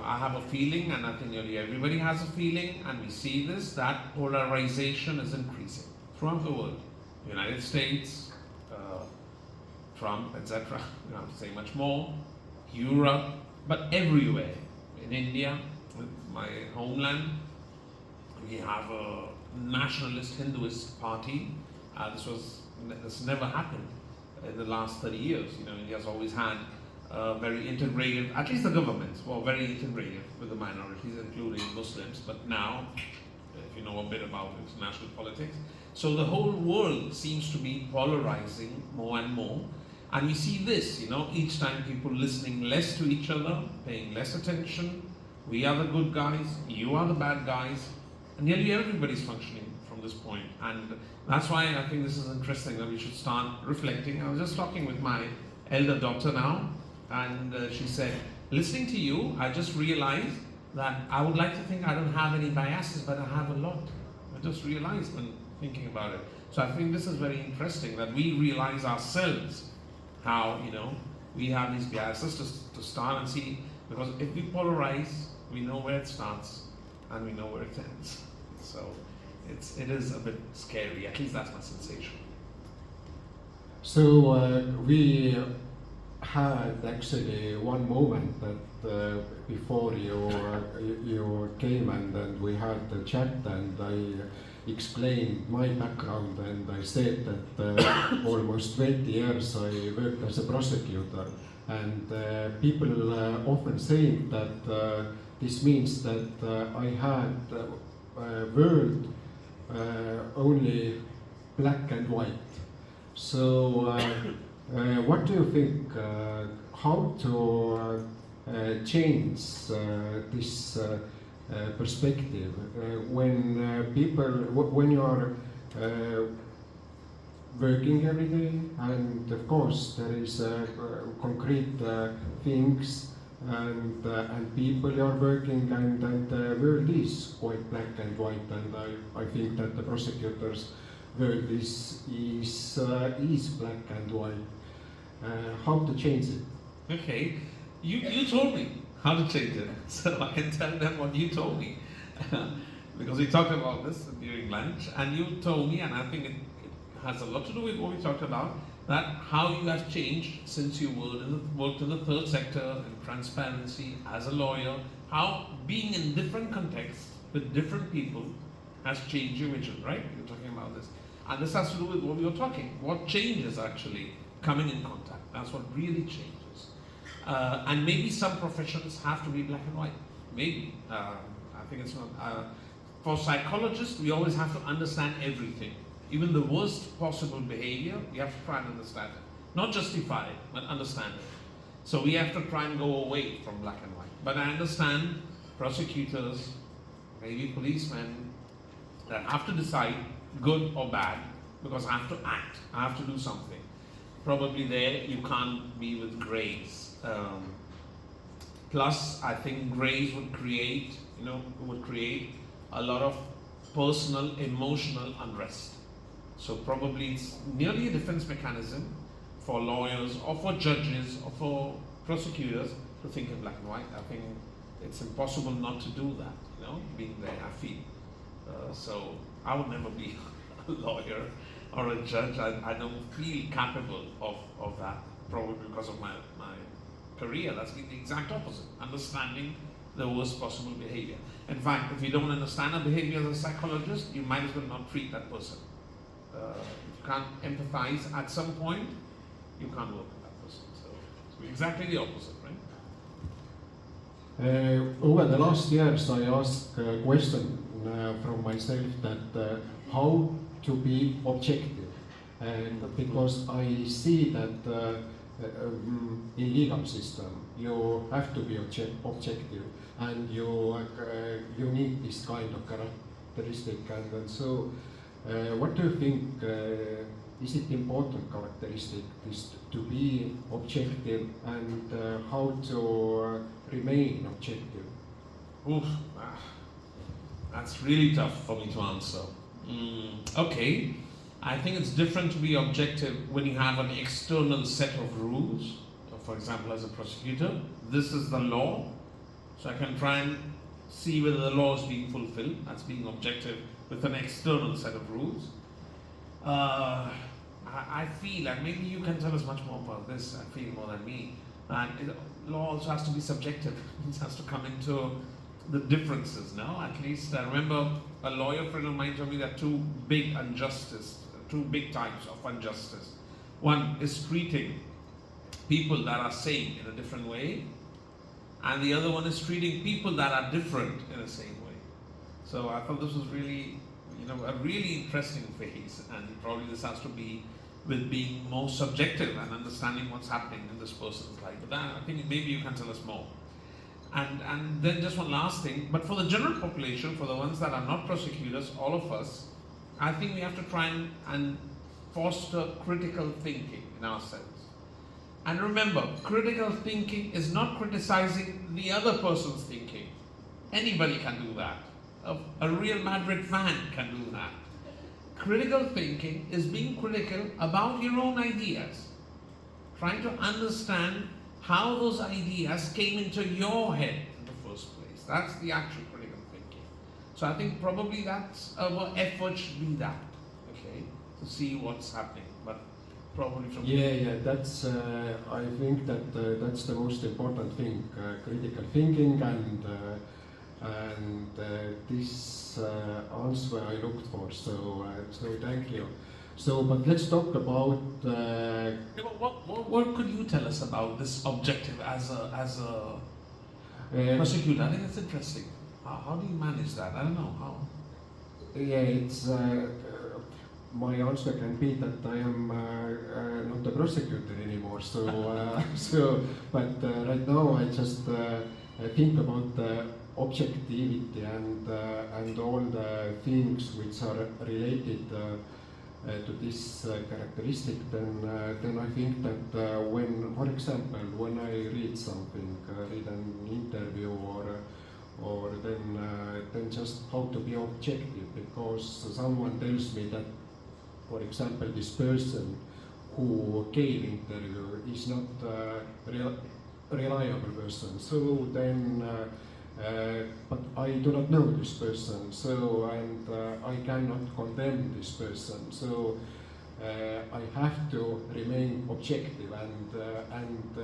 I have a feeling, and I think nearly everybody has a feeling, and we see this, that polarization is increasing throughout the world. United States, Trump, etc. We don't have to say much more. Europe, but everywhere. In India, with my homeland, we have a nationalist Hinduist party. This never happened in the last 30 years. India's always had very integrated, at least the governments were very integrated with the minorities, including Muslims. But now, if you know a bit about international politics, so the whole world seems to be polarizing more and more. And we see this, each time people listening less to each other, paying less attention. We are the good guys, you are the bad guys, and nearly everybody's functioning from this point. And that's why I think this is interesting, that we should start reflecting. I was just talking with my elder daughter now, and she said, listening to you, I just realized that I would like to think I don't have any biases, but I have a lot. I just realized when thinking about it. So I think this is very interesting, that we realize ourselves how, we have these biases to start and see, because if we polarize, we know where it starts and we know where it ends. So it is a bit scary, at least that's my sensation. So we had actually one moment that before you came and we had the chat, and I explained my background, and I said that almost 20 years I worked as a prosecutor, and people often say that this means that I had world only black and white. So what do you think, how to change this perspective when people, when you are working every day, and of course there is concrete things and people are working, and the world is quite black and white, and I think that the prosecutors' world is black and white. How to change it? Okay, you told me how to change it, so I can tell them what you told me. Because we talked about this during lunch, and you told me, and I think it has a lot to do with what we talked about, that how you have changed since you worked in the third sector, in transparency, as a lawyer, how being in different contexts with different people has changed your vision, right? You're talking about this. And this has to do with what we were talking. What changes actually coming in contact? That's what really changes. And maybe some professions have to be black and white. Maybe. I think it's not. For psychologists, we always have to understand everything. Even the worst possible behavior, we have to try and understand it. Not justify it, but understand it. So we have to try and go away from black and white. But I understand prosecutors, maybe policemen, that have to decide good or bad, because I have to act, I have to do something. Probably there you can't be with grays. Plus, I think grays would create, a lot of personal, emotional unrest. So probably it's nearly a defense mechanism for lawyers or for judges or for prosecutors to think in black and white. I think it's impossible not to do that, being there, I feel. So I would never be a lawyer or a judge. I don't feel capable of that, probably because of my career. That's been the exact opposite, understanding the worst possible behavior. In fact, if you don't understand a behavior as a psychologist, you might as well not treat that person. If you can't empathize at some point, you can't work with that person. So exactly the opposite, right? Over the last years, I asked a question from myself that how to be objective, and because I see that in legal system you have to be objective, and you need this kind of characteristic, and so what do you think? Is it important characteristic to be objective, and how to remain objective? Oof, that's really tough for me to answer. Okay, I think it's different to be objective when you have an external set of rules. For example, as a prosecutor, this is the law, so I can try and see whether the law is being fulfilled. That's being objective with an external set of rules. I feel, and maybe you can tell us much more about this, I feel more than me, and law also has to be subjective. It has to come into the differences, no? At least I remember a lawyer friend of mine told me that two big types of injustice. One is treating people that are same in a different way, and the other one is treating people that are different in the same way. So I thought this was really, a really interesting phase, and probably this has to be with being more subjective and understanding what's happening in this person's life. But I think maybe you can tell us more. And then just one last thing, but for the general population, for the ones that are not prosecutors, all of us, I think we have to try and foster critical thinking in ourselves. And remember, critical thinking is not criticizing the other person's thinking. Anybody can do that. A Real Madrid fan can do that. Critical thinking is being critical about your own ideas, trying to understand how those ideas came into your head in the first place. That's the actual critical thinking. So I think probably that's our effort should be that, okay, to see what's happening. But probably from that's I think that that's the most important thing, critical thinking, and this answer I looked for. So thank you. So, but let's talk about. What could you tell us about this objective as a prosecutor? I think it's interesting. How do you manage that? I don't know how. Yeah, it's my answer can be that I am not a prosecutor anymore. So, but right now I just think about the objectivity and all the things which are related to this characteristic, then I think that when, for example, when I read something, read an interview or then just how to be objective, because someone tells me that, for example, this person who gave interview is not reliable person. So then, but I do not know this person. So and I cannot condemn this person. So I have to remain objective, and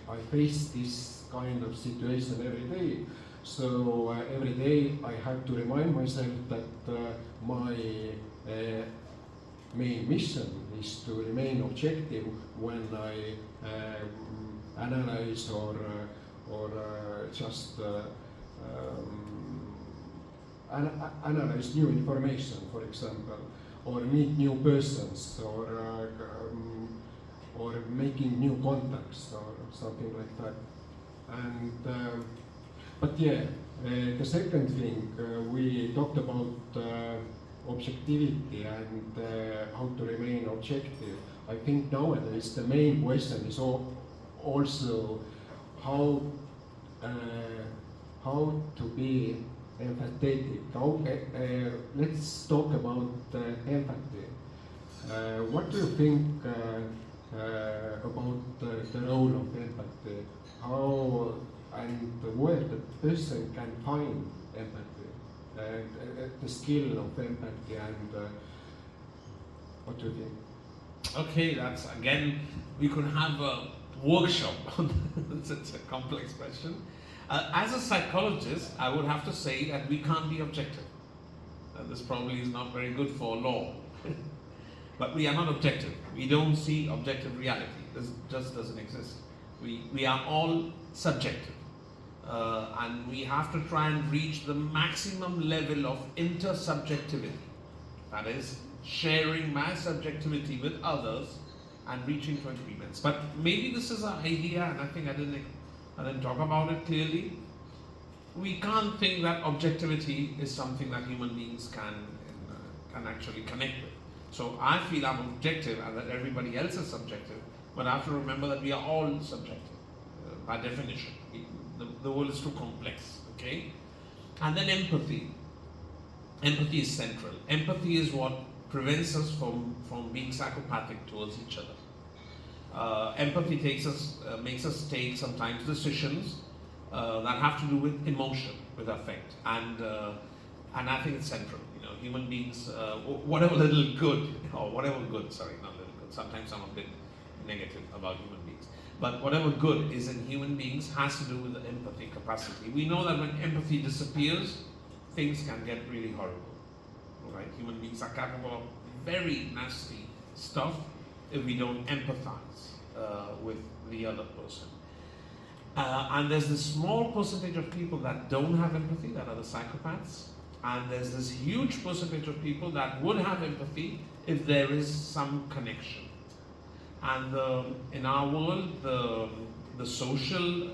I face this kind of situation every day. So every day I have to remind myself that my main mission is to remain objective when I analyze or just analyze new information, for example, or meet new persons, or making new contacts or something like that. And but yeah, the second thing we talked about objectivity and how to remain objective. I think nowadays the main question is also how to be empathetic. Let's talk about empathy. What do you think about the role of empathy? How and where the person can find empathy, the skill of empathy, and what do you think? Okay, that's again, we could have a workshop on this. It's a complex question. As a psychologist, I would have to say that we can't be objective. This probably is not very good for law. But we are not objective. We don't see objective reality. This just doesn't exist. We are all subjective. And we have to try and reach the maximum level of intersubjectivity. That is, sharing my subjectivity with others and reaching to agreements. But maybe this is an idea, and I think I didn't talk about it clearly. We can't think that objectivity is something that human beings can actually connect with. So I feel I'm objective and that everybody else is subjective, but I have to remember that we are all subjective by definition. The world is too complex, okay? And then empathy. Empathy is central. Empathy is what prevents us from being psychopathic towards each other. Empathy makes us take sometimes decisions that have to do with emotion, with affect, and I think it's central. You know, human beings, whatever little good, or whatever good, sorry, not little good. Sometimes I'm a bit negative about human beings, but whatever good is in human beings has to do with the empathy capacity. We know that when empathy disappears, things can get really horrible. Right? Human beings are capable of very nasty stuff if we don't empathize with the other person. And there's this small percentage of people that don't have empathy, that are the psychopaths. And there's this huge percentage of people that would have empathy if there is some connection. And in our world, the social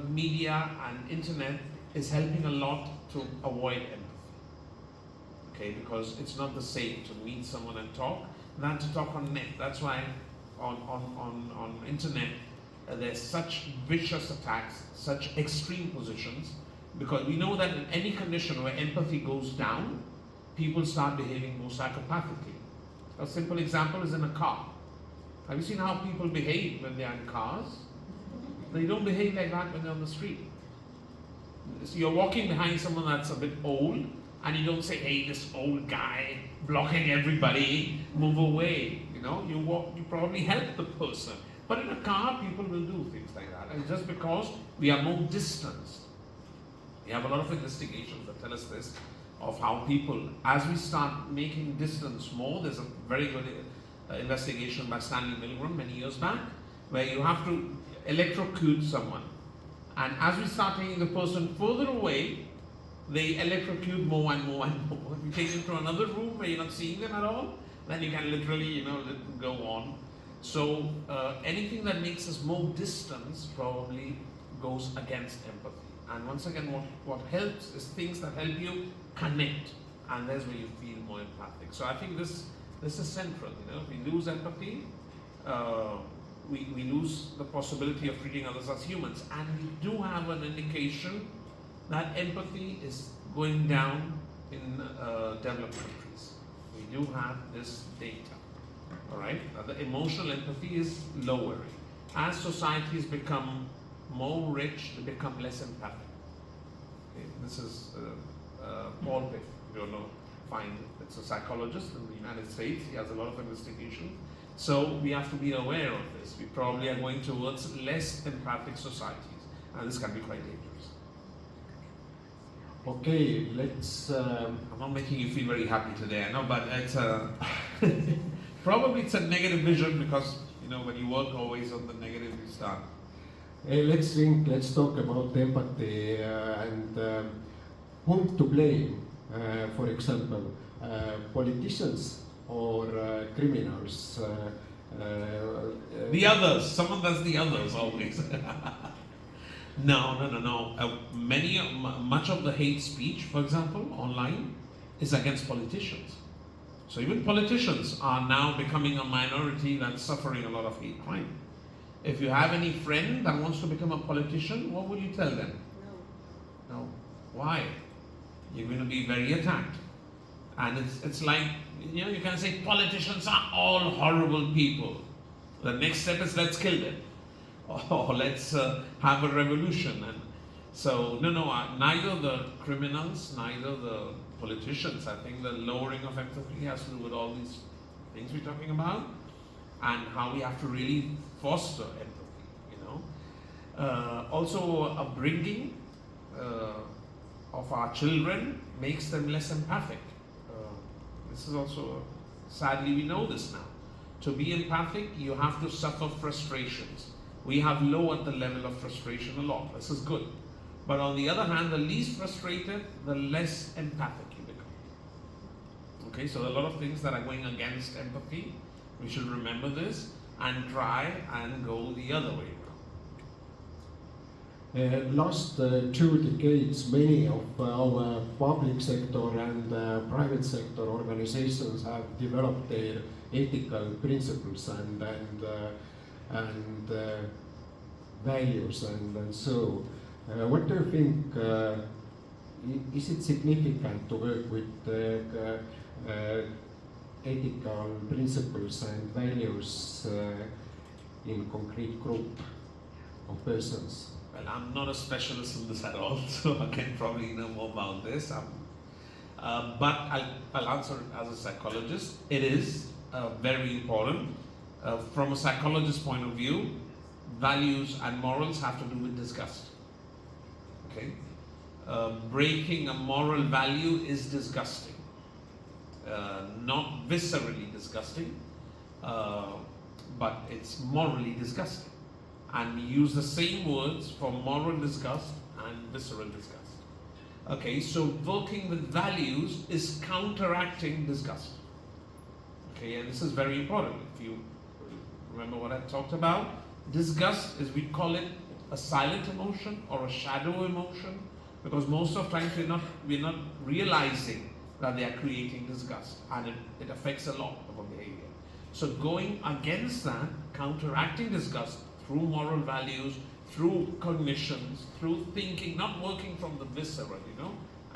media and internet is helping a lot to avoid empathy. Okay, because it's not the same to meet someone and talk than to talk on net. That's why on internet there's such vicious attacks, such extreme positions, because we know that in any condition where empathy goes down, people start behaving more psychopathically. A simple example is in a car. Have you seen how people behave when they are in cars? They don't behave like that when they're on the street. So you're walking behind someone that's a bit old, and you don't say, hey, this old guy blocking everybody, move away. You know, you probably help the person. But in a car, people will do things like that. And just because we are more distanced. We have a lot of investigations that tell us this, of how people, as we start making distance more, there's a very good investigation by Stanley Milgram many years back, where you have to electrocute someone. And as we start taking the person further away, they electrocute more and more and more. If you take them to another room where you're not seeing them at all, then you can literally, let them go on. So anything that makes us more distance probably goes against empathy. And once again, what helps is things that help you connect, and that's where you feel more empathic. So I think this This is central. If we lose empathy, we lose the possibility of treating others as humans. And we do have an indication that empathy is going down in developed countries. We do have this data. All right, the emotional empathy is lowering. As societies become more rich, they become less empathic. Okay? This is Paul Piff. You don't know, it's a psychologist in the United States. He has a lot of investigation. So we have to be aware of this. We probably are going towards less empathic societies, and this can be quite dangerous. Okay, let's. I'm not making you feel very happy today, I know, but it's probably it's a negative vision because when you work always on the negative, you start. Let's talk about empathy and whom to blame. For example, politicians or criminals. The others. Someone does the others always. No. Much of the hate speech, for example, online, is against politicians. So even politicians are now becoming a minority that's suffering a lot of hate crime. If you have any friend that wants to become a politician, what would you tell them? No. Why? You're going to be very attacked. And it's like, you can say politicians are all horrible people. The next step is let's kill them. Or let's have a revolution. And so, neither the criminals, neither the politicians. I think the lowering of empathy has to do with all these things we're talking about and how we have to really foster empathy, Also, upbringing of our children makes them less empathic. This is also, sadly, we know this now. To be empathic, you have to suffer frustrations. We have lowered the level of frustration a lot. This is good. But on the other hand, the least frustrated, the less empathic you become. Okay, so a lot of things that are going against empathy, we should remember this and try and go the other way around. Last 2 decades, many of our public sector and private sector organizations have developed their ethical principles and values and so. What do you think? Is it significant to work with ethical principles and values in concrete group of persons? Well, I'm not a specialist in this at all, so I can probably know more about this. But I'll answer it as a psychologist. It is very important. From a psychologist's point of view, values and morals have to do with disgust. Okay? Breaking a moral value is disgusting. Not viscerally disgusting, but it's morally disgusting. And we use the same words for moral disgust and visceral disgust. Okay, so working with values is counteracting disgust. Okay, and this is very important. If you remember what I talked about, disgust is, we call it a silent emotion or a shadow emotion, because most of the times we're not realizing that they are creating disgust, and it affects a lot of our behavior. So going against that, counteracting disgust through moral values, through cognitions, through thinking, not working from the visceral,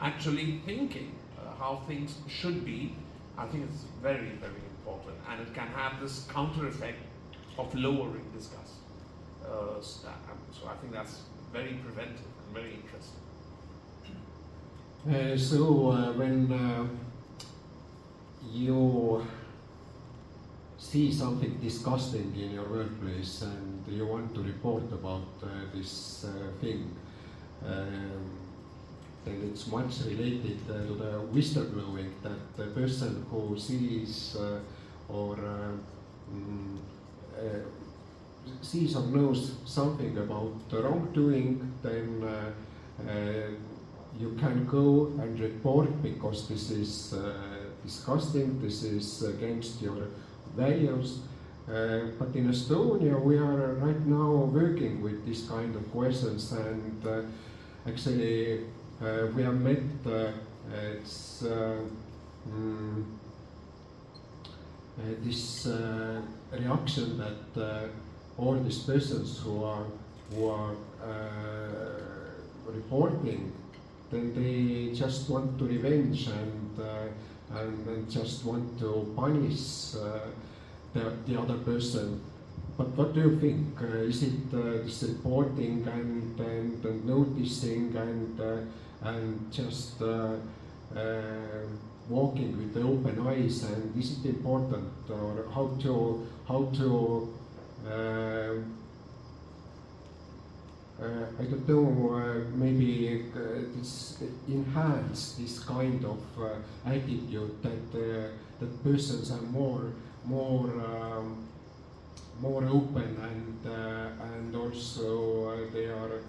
actually thinking how things should be, I think it's very, very important, and it can have this counter effect of lowering disgust. So I think that's very preventive and very interesting. When you see something disgusting in your workplace and you want to report about this thing, then it's much related to the whistleblowing, that the person who sees or knows something about the wrongdoing, then you can go and report because this is disgusting, this is against your values. But in Estonia, we are right now working with this kind of questions, and actually we have met this reaction that all these persons who are reporting, then they just want to revenge and just want to punish the other person. But what do you think? Is it this reporting and noticing and just walking with the open eyes, and is it important, or how to I don't know, maybe this enhance this kind of attitude that persons are more open and also they are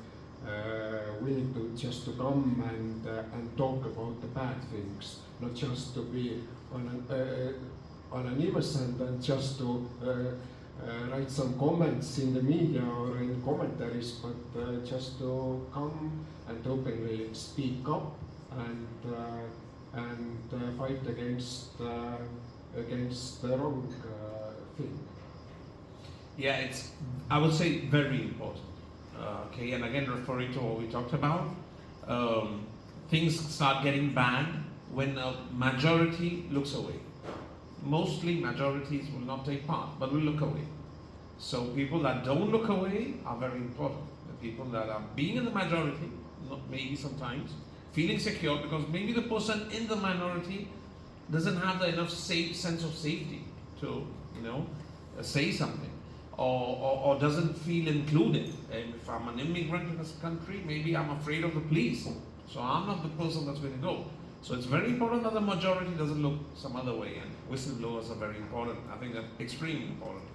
willing to just to come and talk about the bad things, not just to be anonymous and just to write some comments in the media or in commentaries, but just to come and openly speak up and fight against the wrong thing. Yeah, it's, I would say, very important. Okay, and again, referring to what we talked about, things start getting bad when a majority looks away. Mostly majorities will not take part, but will look away. So people that don't look away are very important. The people that are being in the majority, not maybe sometimes, feeling secure because maybe the person in the minority doesn't have the enough sense of safety to, say something, or doesn't feel included. And if I'm an immigrant in this country, maybe I'm afraid of the police, so I'm not the person that's going to go. So it's very important that the majority doesn't look some other way, and whistleblowers are very important. I think they're extremely important.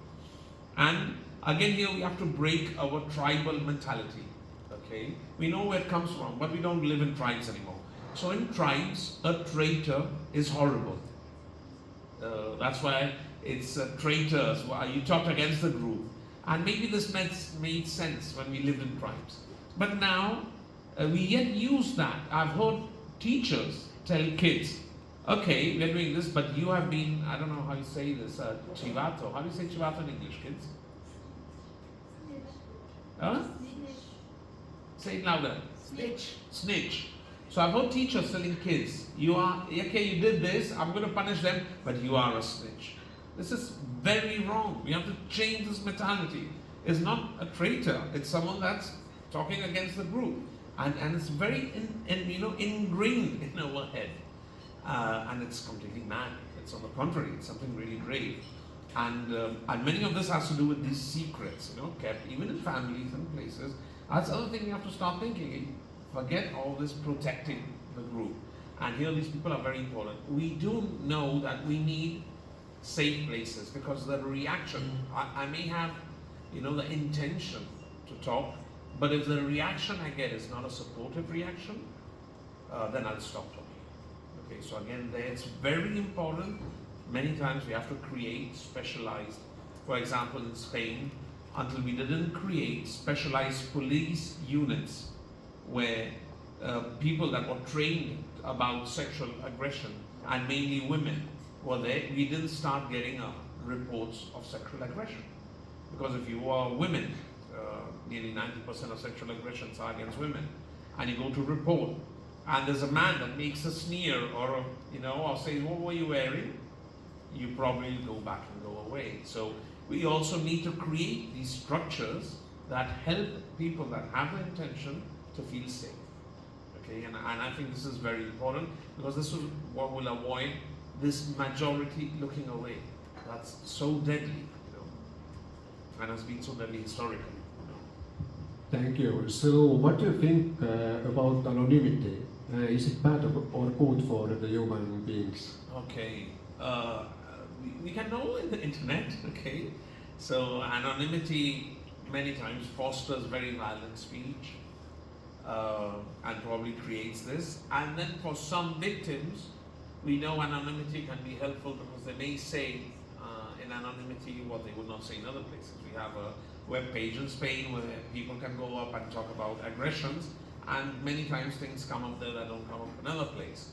And again, here we have to break our tribal mentality. Okay, we know where it comes from, but we don't live in tribes anymore. So in tribes, a traitor is horrible. That's why it's traitors. You talked against the group, and maybe this made sense when we lived in tribes. But now we yet use that. I've heard teachers tell kids, okay, we're doing this, but you have been, I don't know how you say this, chivato. How do you say chivato in English, kids? Huh? Say it louder. Snitch. Snitch. So I've heard teachers telling kids, you did this, I'm going to punish them, but you are a snitch. This is very wrong. We have to change this mentality. It's not a traitor, it's someone that's talking against the group. And it's very ingrained in our head. And it's completely mad. It's on the contrary, it's something really grave. And many of this has to do with these secrets, kept even in families and places. That's the other thing we have to start thinking. Forget all this protecting the group. And here these people are very important. We do know that we need safe places because the reaction, I may have, the intention to talk, but if the reaction I get is not a supportive reaction, then I'll stop talking. Okay, so again, it's very important. Many times we have to create specialized, for example, in Spain, until we didn't create specialized police units where people that were trained about sexual aggression, and mainly women, were there, we didn't start getting reports of sexual aggression. Because if you are women, nearly 90% of sexual aggressions are against women, and you go to report, and there's a man that makes a sneer or says, what were you wearing? You probably go back and go away. So we also need to create these structures that help people that have the intention to feel safe. Okay, and I think this is very important because this is what will avoid this majority looking away. That's so deadly, and has been so deadly historically. Thank you. So what do you think about anonymity? Is it bad or good for the human beings? Okay, we can know in the internet, okay? So anonymity many times fosters very violent speech and probably creates this. And then for some victims, we know anonymity can be helpful because they may say in anonymity what they would not say in other places. We have a web page in Spain where people can go up and talk about aggressions, and many times things come up there that don't come up in another place.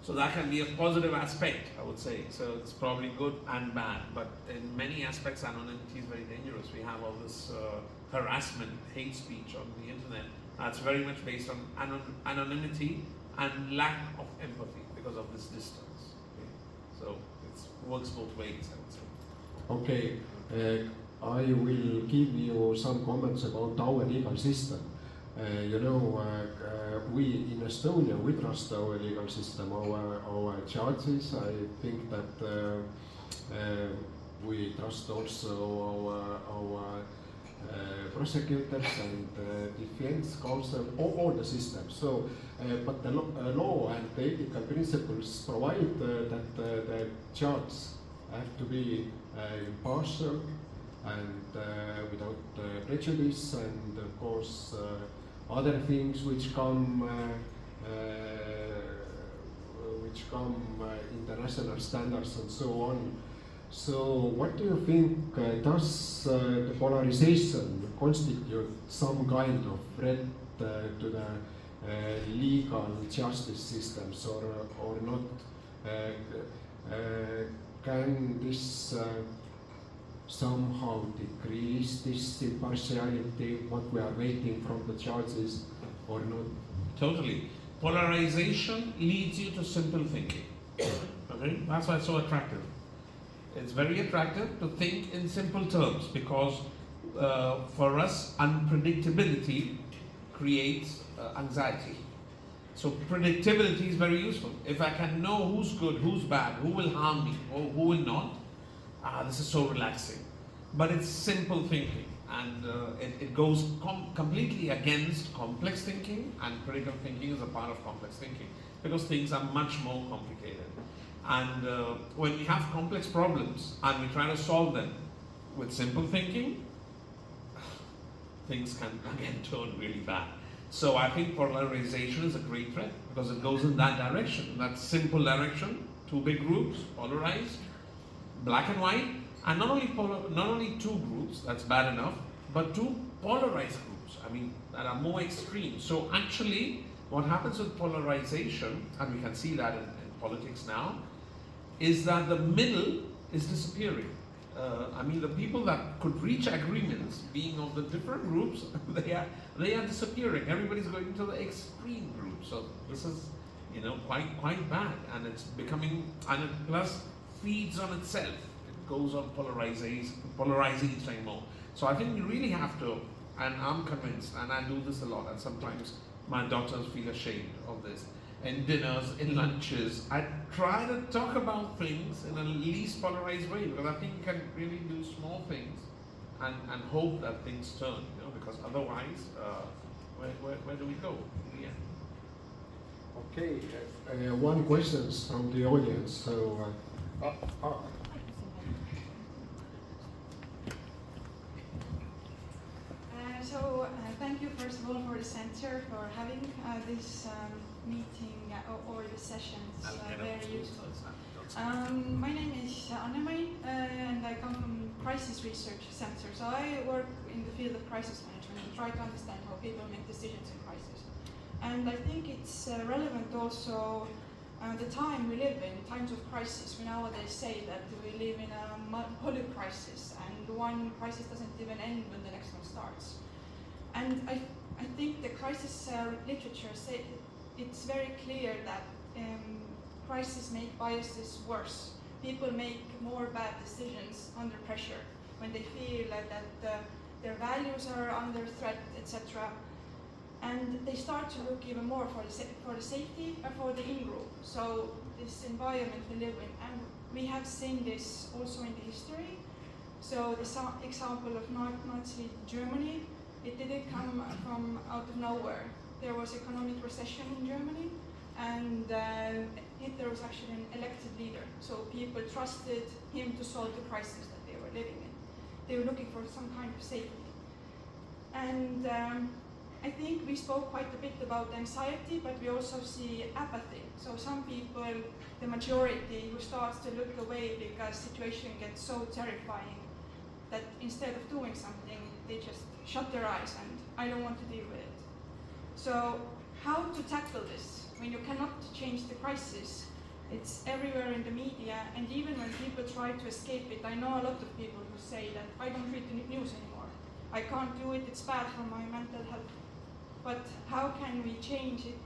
So that can be a positive aspect, I would say. So it's probably good and bad, but in many aspects, anonymity is very dangerous. We have all this harassment, hate speech on the internet. That's very much based on anonymity and lack of empathy because of this distance. Okay? So it works both ways, I would say. Okay, I will give you some comments about our legal system. We in Estonia, we trust our legal system, our judges. I think that we trust also our prosecutors and defense counsel, all the systems. So, but the law and the ethical principles provide that the judge have to be impartial and without prejudice, and of course other things which come international standards and so on. So what do you think, does the polarization constitute some kind of threat to the legal justice systems or not? Can this somehow decrease this impartiality, what we are waiting from the judges, or not? Totally. Polarization leads you to simple thinking. Okay? That's why it's so attractive. It's very attractive to think in simple terms because for us, unpredictability creates anxiety. So predictability is very useful. If I can know who's good, who's bad, who will harm me, or who will not, this is so relaxing. But it's simple thinking, and it goes completely against complex thinking, and critical thinking is a part of complex thinking because things are much more complicated. And when we have complex problems and we try to solve them with simple thinking, things can again turn really bad. So I think polarization is a great threat because it goes in that direction, that simple direction, two big groups, polarized, black and white, and not only two groups, that's bad enough, but two polarized groups, I mean, that are more extreme. So actually, what happens with polarization, and we can see that in politics now, is that the middle is disappearing. I mean, the people that could reach agreements, being of the different groups, they are disappearing. Everybody's going to the extreme group. So this is, quite bad, and it's becoming, and it plus feeds on itself. It goes on polarizing each time more. So I think we really have to, and I'm convinced, and I do this a lot, and sometimes my daughters feel ashamed of this. In dinners, in lunches, I try to talk about things in a least polarized way because I think you can really do small things and hope that things turn, because otherwise, where do we go in the end? Okay, one question from the audience. So, thank you first of all for the center for having this meeting or the sessions, very useful. My name is Anne-Mai and I come from Crisis Research Center. So I work in the field of crisis management and try to understand how people make decisions in crisis. And I think it's relevant also the time we live in, times of crisis. We nowadays say that we live in a polycrisis, and one crisis doesn't even end when the next one starts. And I think the crisis literature say it's very clear that crises make biases worse. People make more bad decisions under pressure when they feel that their values are under threat, etc. And they start to look even more for the safety and for the in-group. So this environment we live in, and we have seen this also in the history. So the example of Nazi Germany, it didn't come from out of nowhere. There was economic recession in Germany, and Hitler was actually an elected leader. So people trusted him to solve the crisis that they were living in. They were looking for some kind of safety. And I think we spoke quite a bit about anxiety, but we also see apathy. So some people, the majority, who starts to look away because situation gets so terrifying that instead of doing something, they just shut their eyes and I don't want to deal with it. So how to tackle this when you cannot change the crisis, It's everywhere in the media, and even when people try to escape it, I know a lot of people who say that I don't read the news anymore. I can't do it, it's bad for my mental health. But how can we change it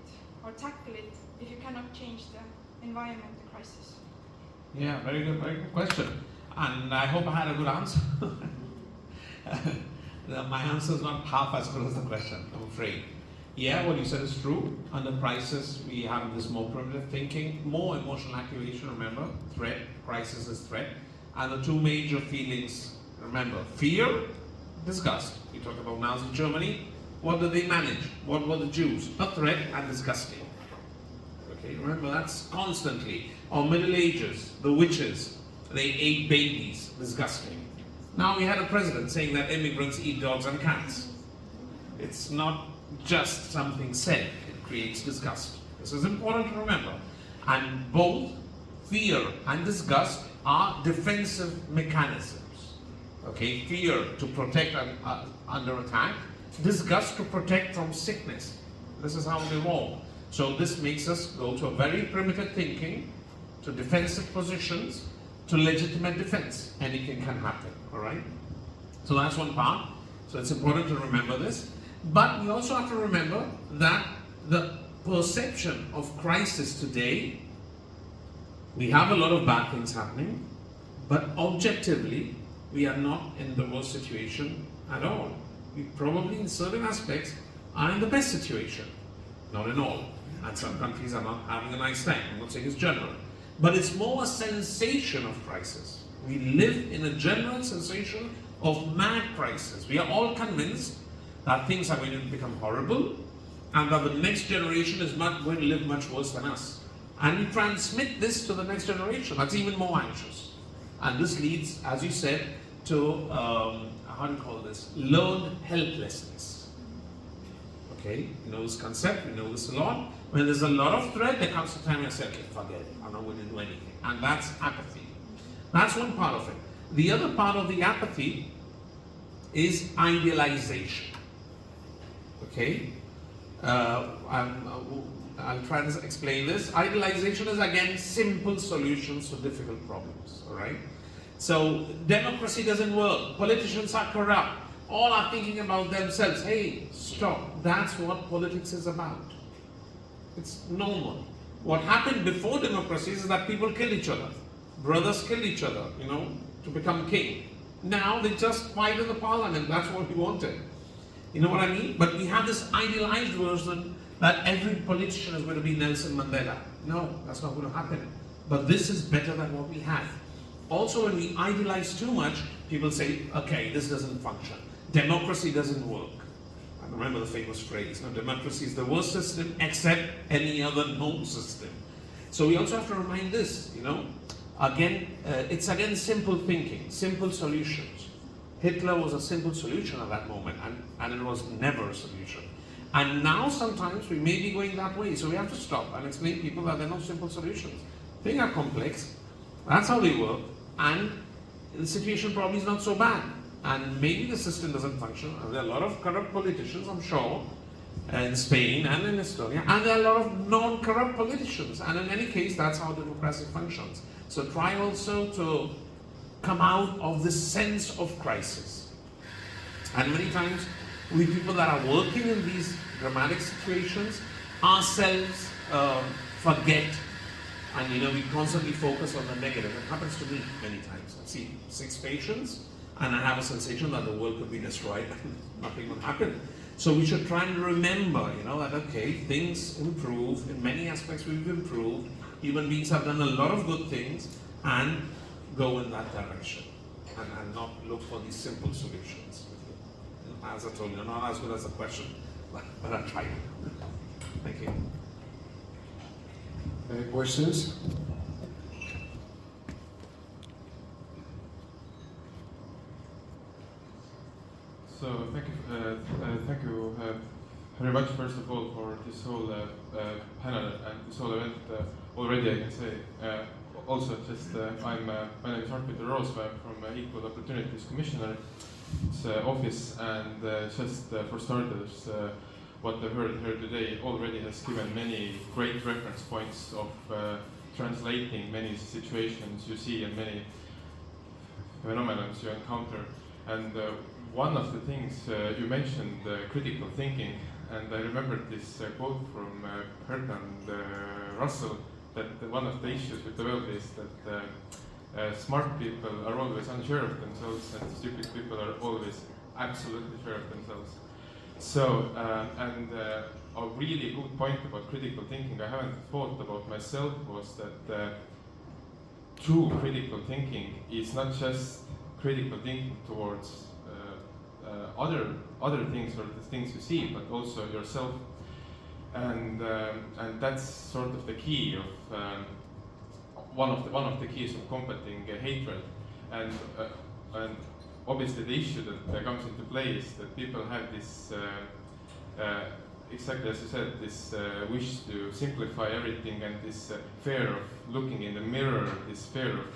or tackle it if you cannot change the environment, the crisis? Yeah, very good question. And I hope I had a good answer. My answer is not half as good as the question, I'm afraid. Yeah, what you said is true. Under crisis, we have this more primitive thinking, more emotional activation, remember, threat, crisis is threat. And the two major feelings, remember, fear, disgust. We talk about Nazi Germany. What did they manage? What were the Jews? A threat and disgusting. Okay, remember that's constantly. Or Middle Ages, the witches, they ate babies, disgusting. Now we had a president saying that immigrants eat dogs and cats. It's not just something said, it creates disgust. This is important to remember. And both fear and disgust are defensive mechanisms. Okay, fear to protect under attack, disgust to protect from sickness. This is how we evolve. So this makes us go to a very primitive thinking, to defensive positions, to legitimate defense. Anything can happen, all right? So that's one part. So it's important to remember this. But we also have to remember that the perception of crisis today, we have a lot of bad things happening, but objectively, we are not in the worst situation at all. We probably, in certain aspects, are in the best situation. Not in all. And some countries are not having a nice time. I'm not saying it's general. But it's more a sensation of crisis. We live in a general sensation of mad crisis. We are all convinced that things are going to become horrible and that the next generation is not going to live much worse than us. And we transmit this to the next generation that's even more anxious. And this leads, as you said, to, how do you call this? Learned helplessness. Okay, you know this concept, we know this a lot. When there's a lot of threat, there comes a time I say, okay, forget it, I'm not going to do anything. And that's apathy. That's one part of it. The other part of the apathy is idealization. Okay? I'll try to explain this. Idealization is, again, simple solutions to difficult problems. All right? So, democracy doesn't work. Politicians are corrupt. All are thinking about themselves. Hey, stop. That's what politics is about. It's normal. What happened before democracy is that people killed each other. Brothers killed each other, you know, to become king. Now they just fight in the parliament. That's what we wanted. You know what I mean? But we have this idealized version that every politician is going to be Nelson Mandela. No, that's not going to happen. But this is better than what we have. Also, when we idealize too much, people say, okay, this doesn't function. Democracy doesn't work. I remember the famous phrase, no, democracy is the worst system except any other known system. So we also have to remind this, you know, again, it's again simple thinking, simple solutions. Hitler was a simple solution at that moment, and it was never a solution. And now sometimes we may be going that way, so we have to stop and explain to people that there are no simple solutions. Things are complex, that's how they work, and the situation probably is not so bad. And maybe the system doesn't function, and there are a lot of corrupt politicians, I'm sure, in Spain and in Estonia, and there are a lot of non-corrupt politicians, and in any case, that's how democracy functions. So try also to come out of this sense of crisis. And many times, we people that are working in these dramatic situations, ourselves forget, and you know, we constantly focus on the negative. It happens to me many times. I see 6 patients, and I have a sensation that the world could be destroyed and nothing will happen. So we should try and remember, you know, that okay, things improve, in many aspects we've improved, human beings have done a lot of good things, and go in that direction, and not look for these simple solutions. As I told you, not as good as the question, but I tried. Thank you. Any questions? So thank you very much, first of all, for this whole panel and this whole event. Already, I can say. Also, just my name is Arun Mansukhani. I'm from Equal Opportunities Commissioner's office, and just for starters, what I've heard here today already has given many great reference points of translating many situations you see and many phenomena you encounter. And one of the things you mentioned, critical thinking, and I remembered this quote from Bertrand Russell, that one of the issues with the world is that smart people are always unsure of themselves and stupid people are always absolutely sure of themselves. So, a really good point about critical thinking I haven't thought about myself was that true critical thinking is not just critical thinking towards other things or the things you see, but also yourself. And that's sort of the key of one of the keys of combating hatred. And obviously the issue that comes into play is that people have this exactly as you said, this wish to simplify everything, and this fear of looking in the mirror, this fear of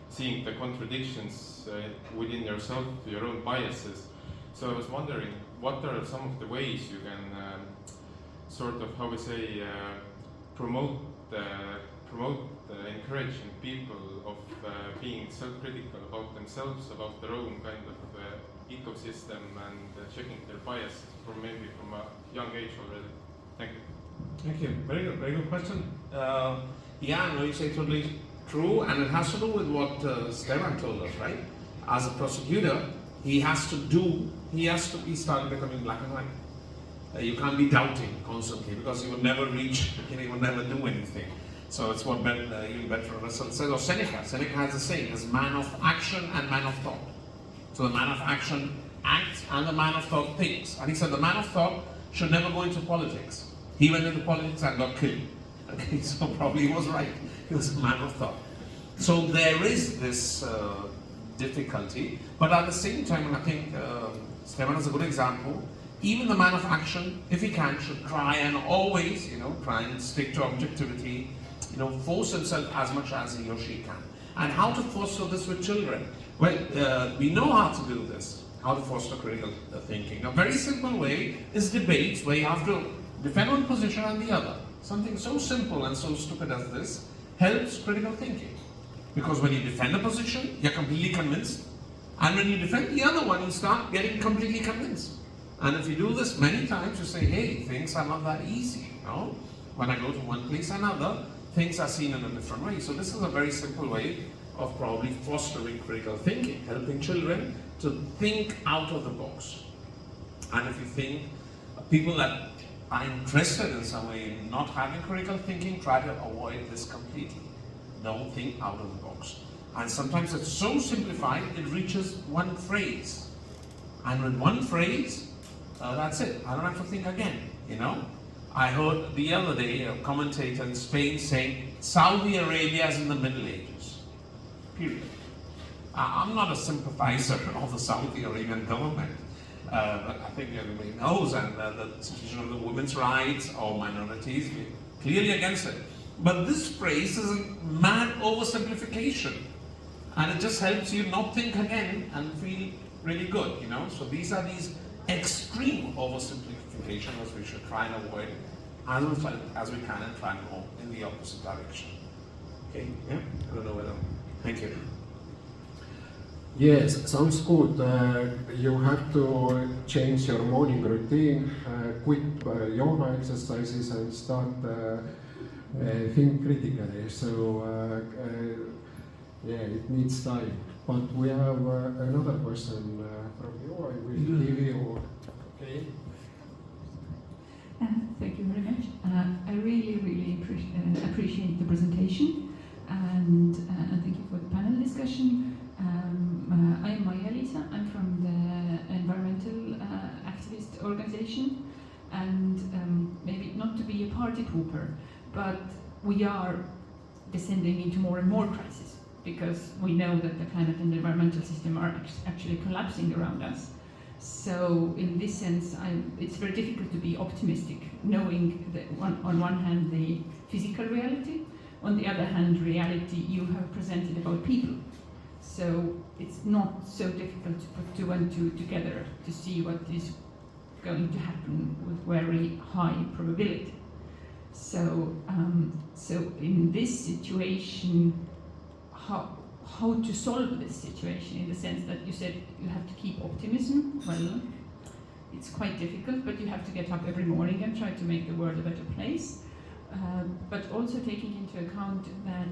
seeing the contradictions within yourself, your own biases. So I was wondering, what are some of the ways you can sort of, how we say, promote encouraging people of being self-critical about themselves, about their own kind of ecosystem, and checking their bias from a young age already. Thank you. Thank you. Very good question. Yeah, no, you say totally true, and it has to do with what Steven told us, right? As a prosecutor, he has to start becoming black and white. You can't be doubting constantly because you will never reach, you will never do anything. So it's what even Bertrand Russell says, or Seneca. Seneca has the saying, there's man of action and man of thought. So the man of action acts and the man of thought thinks. And he said the man of thought should never go into politics. He went into politics and got killed. Okay, so probably he was right. He was a man of thought. So there is this difficulty, but at the same time, and I think Steven is a good example, even the man of action, if he can, should try and always, try and stick to objectivity, force himself as much as he or she can. And how to foster this with children? Well, we know how to do this, how to foster critical thinking. A very simple way is debates where you have to defend one position and the other. Something so simple and so stupid as this helps critical thinking. Because when you defend a position, you're completely convinced. And when you defend the other one, you start getting completely convinced. And if you do this many times, you say, hey, things are not that easy. When I go to one place or another, things are seen in a different way. So this is a very simple way of probably fostering critical thinking, helping children to think out of the box. And if you think people that are interested in some way in not having critical thinking, try to avoid this completely. Don't think out of the box. And sometimes it's so simplified, it reaches one phrase. And with one phrase, that's it. I don't have to think again, I heard the other day a commentator in Spain saying, Saudi Arabia is in the Middle Ages. Period. I'm not a sympathizer of the Saudi Arabian government, but I think everybody knows, and the situation of the women's rights or minorities, we're clearly against it. But this phrase is a mad oversimplification, and it just helps you not think again and feel really good, So these are these extreme oversimplifications we should try and avoid as we can and try and go in the opposite direction. Okay, yeah? I don't know whether. Thank you. Yes, sounds good. You have to change your morning routine, quit yoga exercises and start think critically. So yeah, it needs time. But we have another question from you. I will give you. Okay. Thank you very much. I really appreciate the presentation, and thank you for the panel discussion. I'm Maria Lisa. I'm from the environmental activist organization, and maybe not to be a party pooper, but we are descending into more and more crises because we know that the climate and the environmental system are actually collapsing around us. So in this sense, it's very difficult to be optimistic, knowing that on one hand the physical reality, on the other hand reality you have presented about people. So it's not so difficult to put two and two together to see what is going to happen with very high probability. So, so in this situation, how to solve this situation, in the sense that you said you have to keep optimism. Well, it's quite difficult, but you have to get up every morning and try to make the world a better place. But also taking into account that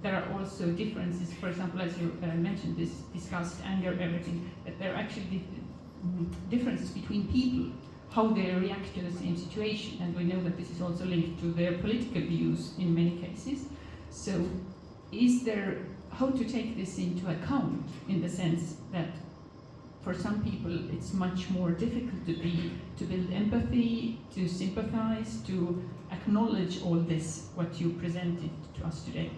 there are also differences. For example, as you mentioned, this disgust, anger, everything, that there are actually differences between people, how they react to the same situation, and we know that this is also linked to their political views in many cases. So is there, how to take this into account, in the sense that for some people it's much more difficult to build empathy, to sympathize, to acknowledge all this, what you presented to us today?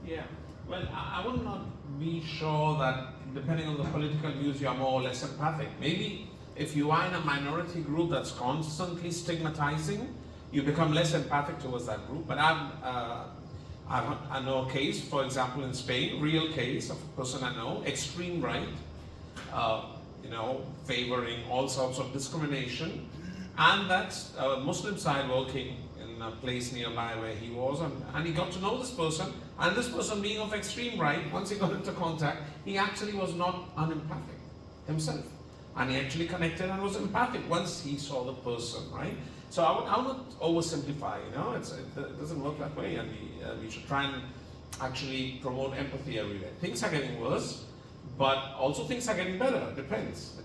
Yeah, well, I would not be sure that depending on the political views you are more or less empathic. Maybe if you are in a minority group that's constantly stigmatizing, you become less empathic towards that group. But I know a case, for example, in Spain, real case of a person I know, extreme right, favoring all sorts of discrimination, and that's a Muslim side working in a place nearby where he was, and he got to know this person, and this person being of extreme right, once he got into contact, he actually was not unempathic himself, and he actually connected and was empathic once he saw the person, right? So I would not oversimplify, it doesn't work that way, and we should try and actually promote empathy everywhere. Things are getting worse, but also things are getting better. Depends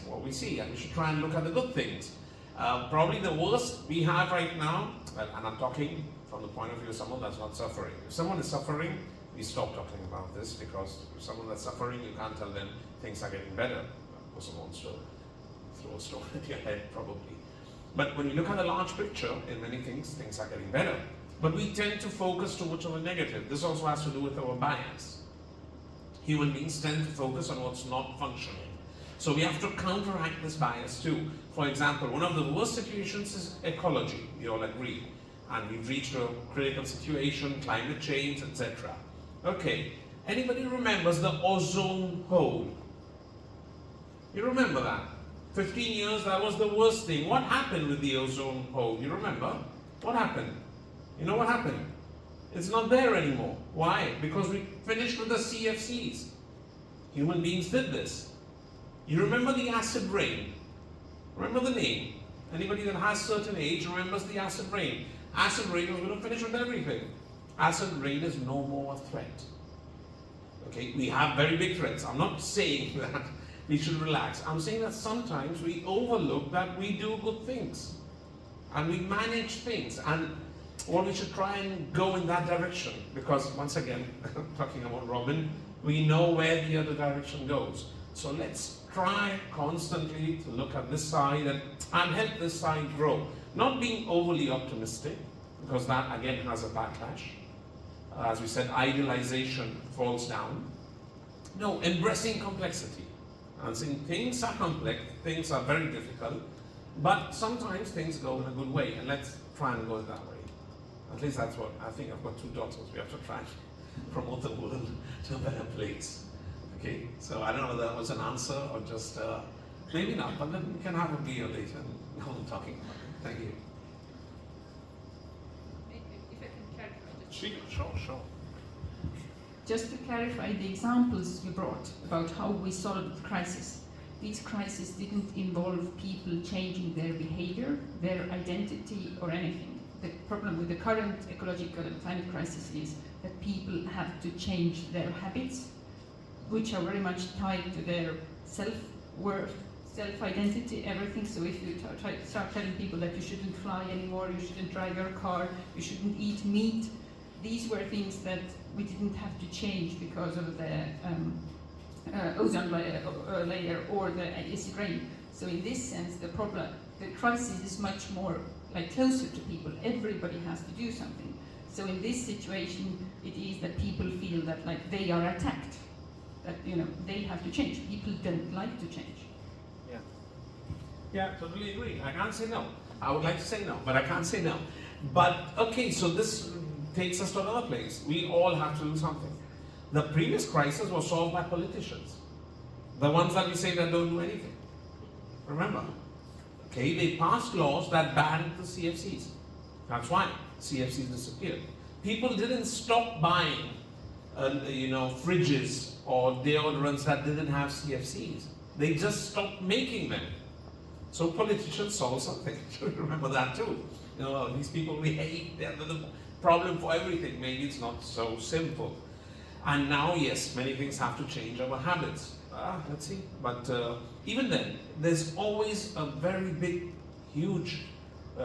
what we see, and we should try and look at the good things. Probably the worst we have right now, well, and I'm talking from the point of view of someone that's not suffering. If someone is suffering, we stop talking about this, because if someone that's suffering, you can't tell them things are getting better. Of course, someone wants to throw a stone at your head, probably. But when you look at the large picture, in many things, things are getting better. But we tend to focus too much on the negative. This also has to do with our bias. Human beings tend to focus on what's not functioning. So we have to counteract this bias too. For example, one of the worst situations is ecology, we all agree. And we've reached a critical situation, climate change, etc. Okay, anybody remembers the ozone hole? You remember that? 15 years, that was the worst thing. What happened with the ozone hole? You remember? What happened? You know what happened? It's not there anymore. Why? Because we finished with the CFCs. Human beings did this. You remember the acid rain? Remember the name? Anybody that has certain age remembers the acid rain. Acid rain was going to finish with everything. Acid rain is no more a threat. Okay, we have very big threats. I'm not saying that we should relax. I'm saying that sometimes we overlook that we do good things. And we manage things. And well, we should try and go in that direction. Because once again, talking about Robin, we know where the other direction goes. So let's try constantly to look at this side and help this side grow. Not being overly optimistic, because that again has a backlash. As we said, idealization falls down. No, embracing complexity. And saying things are complex, things are very difficult, but sometimes things go in a good way, and let's try and go that way. At least that's what I think. I've got 2 daughters. We have to try and promote the world to a better place. Okay, so I don't know whether that was an answer or just, maybe not, but then we can have a beer later and go on talking about it. Thank you. If I can clarify. Sure. Just to clarify the examples you brought about how we solved the crisis. These crises didn't involve people changing their behavior, their identity, or anything. The problem with the current ecological and climate crisis is that people have to change their habits, which are very much tied to their self-worth, self-identity, everything. So if you start telling people that you shouldn't fly anymore, you shouldn't drive your car, you shouldn't eat meat, these were things that we didn't have to change because of the ozone layer or the acid rain. So in this sense, the crisis is much more like closer to people. Everybody has to do something. So in this situation, it is that people feel that like they are attacked, that they have to change. People don't like to change. Yeah, totally agree. I can't say no. I would like to say no, but I can't say no. But okay, so this takes us to another place. We all have to do something. The previous crisis was solved by politicians. The ones that we say that don't do anything. Remember? Okay, they passed laws that banned the CFCs. That's why CFCs disappeared. People didn't stop buying, fridges or deodorants that didn't have CFCs. They just stopped making them. So politicians saw something. Remember that too. These people we hate, they're the problem for everything. Maybe it's not so simple. And now, yes, many things have to change our habits. Let's see. But even then, there's always a very big, huge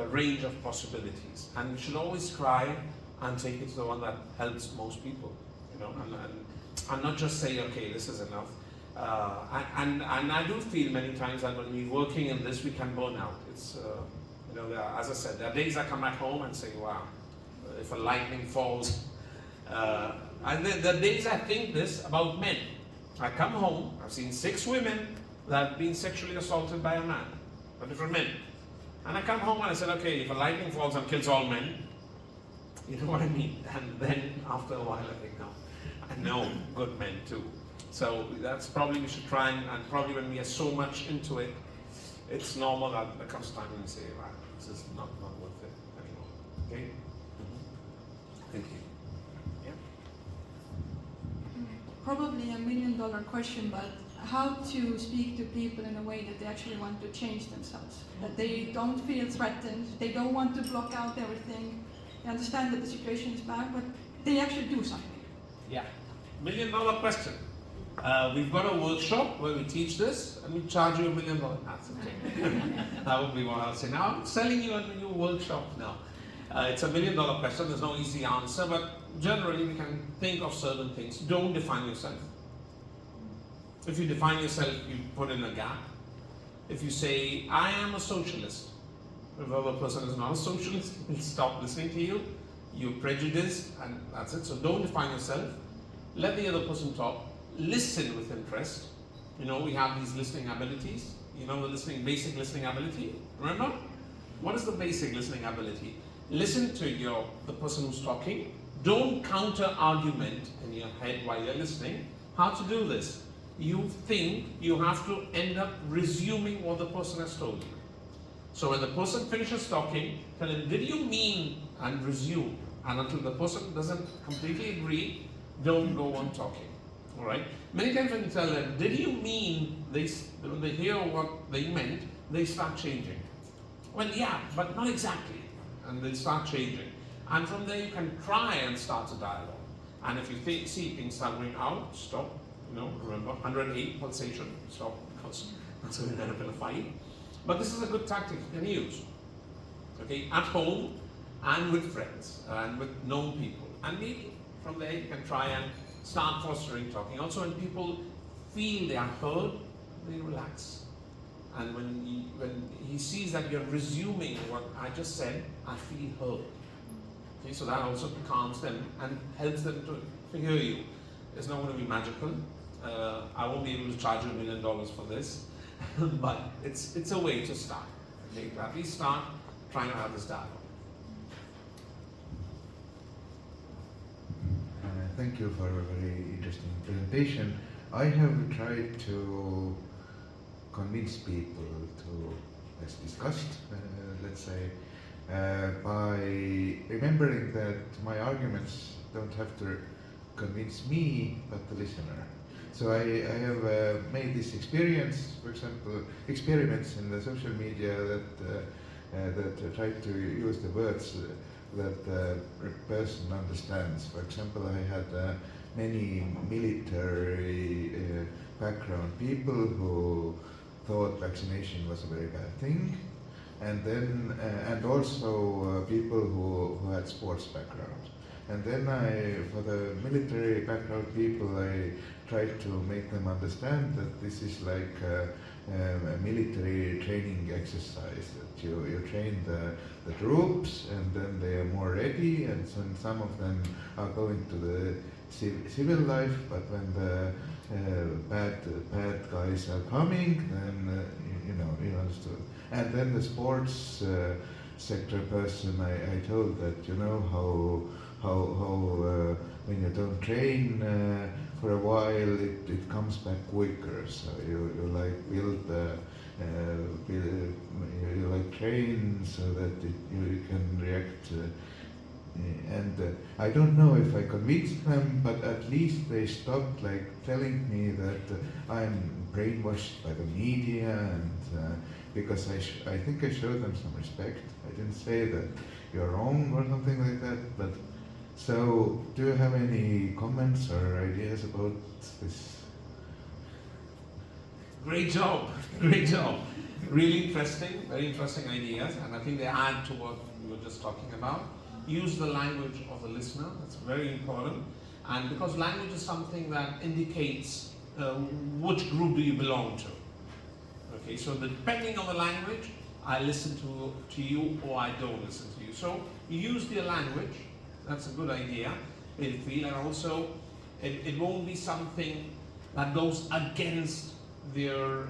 range of possibilities. And we should always try and take it to the one that helps most people. And not just say, okay, this is enough. And I do feel many times that when we're working in this, we can burn out. It's, as I said, there are days I come back home and say, wow, if a lightning falls. And there are days I think this about men. I come home, I've seen 6 women that have been sexually assaulted by a man, by different men. And I come home and I said, okay, if a lightning falls and kills all men, you know what I mean? And then after a while I think, no, I know good men too. So that's probably we should try and probably when we are so much into it, it's normal that there comes time when we say, wow, this is not worth it anymore. Okay? Thank you. Yeah. Probably $1 million question, but how to speak to people in a way that they actually want to change themselves, that they don't feel threatened, they don't want to block out everything, they understand that the situation is bad, but they actually do something. Yeah, $1 million question. We've got a workshop where we teach this and we charge you $1 million. That's okay. That would be what I'll say. Now I'm selling you a new workshop now. It's $1 million question, there's no easy answer, but generally we can think of certain things. Don't define yourself. If you define yourself, you put in a gap. If you say, I am a socialist, if another person is not a socialist, he'll stop listening to you, you're prejudiced, and that's it. So don't define yourself. Let the other person talk. Listen with interest. We have these listening abilities. The basic listening ability. Remember? What is the basic listening ability? Listen to the person who's talking. Don't counter argument in your head while you're listening. How to do this? You think you have to end up resuming what the person has told you. So when the person finishes talking, tell him, did you mean, and resume. And until the person doesn't completely agree, don't go on talking. All right? Many times when you tell them, did you mean this, when they hear what they meant, they start changing. Well, yeah, but not exactly. And they start changing. And from there you can try and start a dialogue. And if you see things start going out, stop. Remember, 108 pulsation, stop, because that's going to end up in a fight. But this is a good tactic you can use. Okay, at home and with friends and with known people. And maybe from there you can try and start fostering talking. Also, when people feel they are heard, they relax. And when he sees that you're resuming what I just said, I feel heard. Okay, so that also calms them and helps them to hear you. It's not going to be magical. I won't be able to charge you $1 million for this, but it's a way to start. Okay, to at least start trying to have this dialogue. Thank you for a very interesting presentation. I have tried to convince people to, as discussed, let's say, by remembering that my arguments don't have to convince me, but the listener. So I have made this experience, for example, experiments in the social media that try to use the words that the person understands. For example, I had many military background people who thought vaccination was a very bad thing, and then and also people who had sports background. And then for the military background people, I tried to make them understand that this is like a military training exercise, that you train the troops and then they are more ready, and some of them are going to the civil life, but when the bad guys are coming, then you understood. And then the sports sector person, I told that how when you don't train for a while, it comes back quicker. So you like build you like train so that you can react. And I don't know if I convinced them, but at least they stopped like telling me that I'm brainwashed by the media, and because I think I showed them some respect. I didn't say that you're wrong or something like that. But so, do you have any comments or ideas about this? Great job, great job. Really interesting, very interesting ideas, and I think they add to what we were just talking about. Use the language of the listener, that's very important. And because language is something that indicates which group do you belong to. Okay, so depending on the language, I listen to you or I don't listen to you. So use the language, that's a good idea, I feel, and also it won't be something that goes against their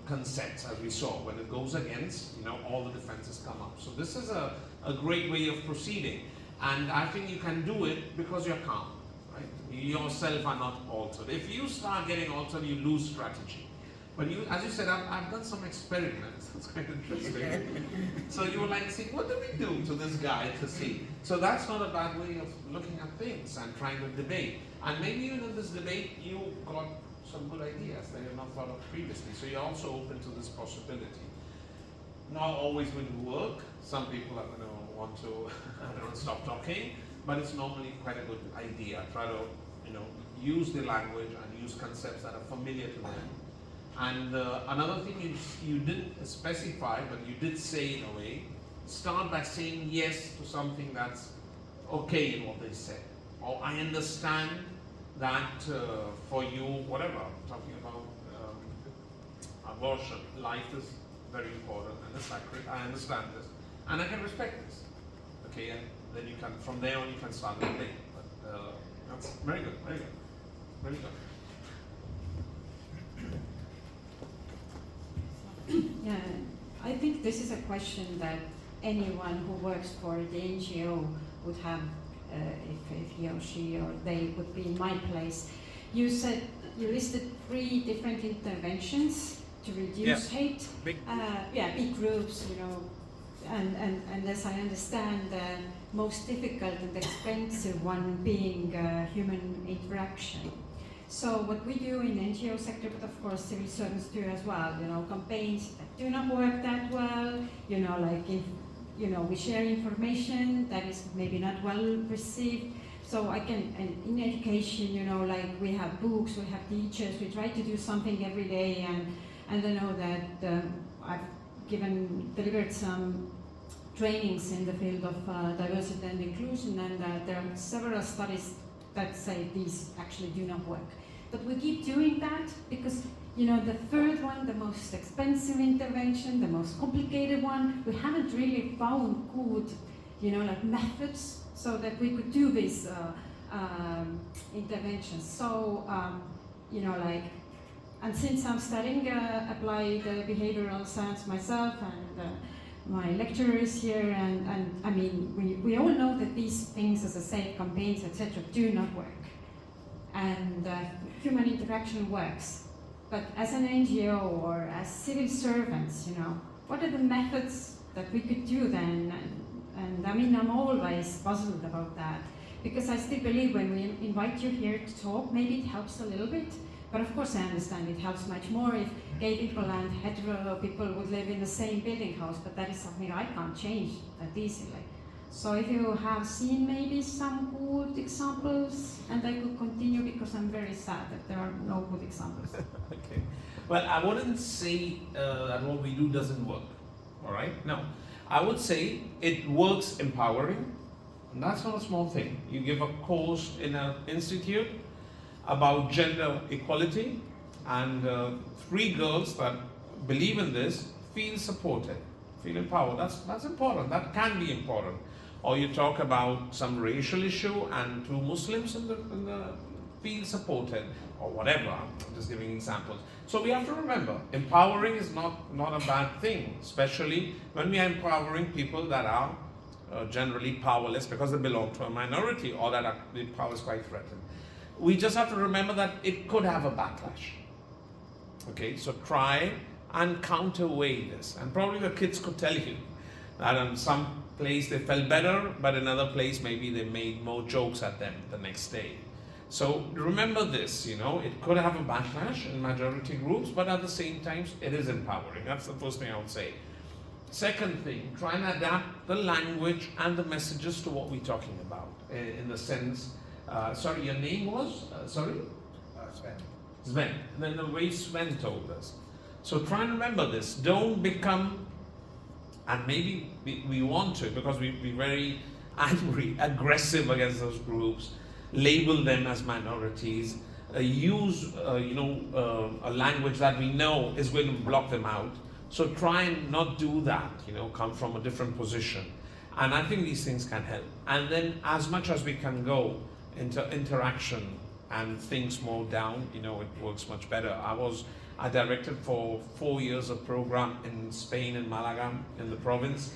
concepts, as we saw. When it goes against, all the defenses come up. So this is a great way of proceeding. And I think you can do it because you're calm, right? You yourself are not altered. If you start getting altered, you lose strategy. But you, as you said, I've done some experiments. It's quite interesting. So you were like, see, what do we do to this guy to see? So that's not a bad way of looking at things and trying to debate. And maybe even in this debate, you got some good ideas that you've not thought of previously. So you're also open to this possibility. Not always going to work. Some people are going to want to stop talking, but it's normally quite a good idea. Try to use the language and use concepts that are familiar to them. And another thing you didn't specify, but you did say in a way, start by saying yes to something that's okay in what they said. Or I understand that for you, whatever, talking about abortion, life is very important and it's sacred. I understand this and I can respect this. Okay, and then you can, from there on, you can start the debate. But that's very good, very good, very good. Yeah, I think this is a question that anyone who works for the NGO would have if he or she or they would be in my place. You listed 3 different interventions to reduce hate. Big groups, and as I understand, the most difficult and expensive one being human interaction. So what we do in the NGO sector, but of course civil servants do as well, campaigns that do not work that well, like if, we share information that is maybe not well received. So I can, and in education, like we have books, we have teachers, we try to do something every day, and I know that I've delivered some trainings in the field of diversity and inclusion, and there are several studies that say these actually do not work. But we keep doing that because, the third one, the most expensive intervention, the most complicated one, we haven't really found good, like methods so that we could do these interventions. So, and since I'm studying applied behavioral science myself, and my lecturer is here, and I mean, we all know that these things, as I say, campaigns, etc., do not work. And human interaction works. But as an NGO or as civil servants, what are the methods that we could do then? And I mean, I'm always puzzled about that, because I still believe when we invite you here to talk, maybe it helps a little bit. But of course I understand it helps much more if gay people and hetero people would live in the same building house, but that is something I can't change that easily. So if you have seen maybe some good examples, and I could continue because I'm very sad that there are no good examples. Okay. Well, I wouldn't say that what we do doesn't work, all right? No. I would say it works empowering, and that's not a small thing. You give a course in an institute about gender equality, and 3 girls that believe in this feel supported, feel empowered. That's important. That can be important. Or you talk about some racial issue and 2 Muslims in the feel supported, or whatever. I'm just giving examples. So we have to remember, empowering is not a bad thing, especially when we are empowering people that are generally powerless because they belong to a minority or that the power is quite threatened. We just have to remember that it could have a backlash. Okay, so try and counterweigh this. And probably the kids could tell you that in some place they felt better, but in another place maybe they made more jokes at them the next day. So remember this, you know, it could have a backlash in majority groups, but at the same time, it is empowering. That's the first thing I would say. Second thing, try and adapt the language and the messages to what we're talking about. In the sense, sorry, your name was? Sorry? Sven. Sven. And then the way Sven told us. So try and remember this. Don't become, and maybe we want to, because we're very angry, aggressive against those groups, label them as minorities, use a language that we know is going to block them out. So try and not do that, you know, come from a different position. And I think these things can help. And then as much as we can go into interaction and things more down, you know, it works much better. I directed for 4 years a program in Spain, in Malaga, in the province,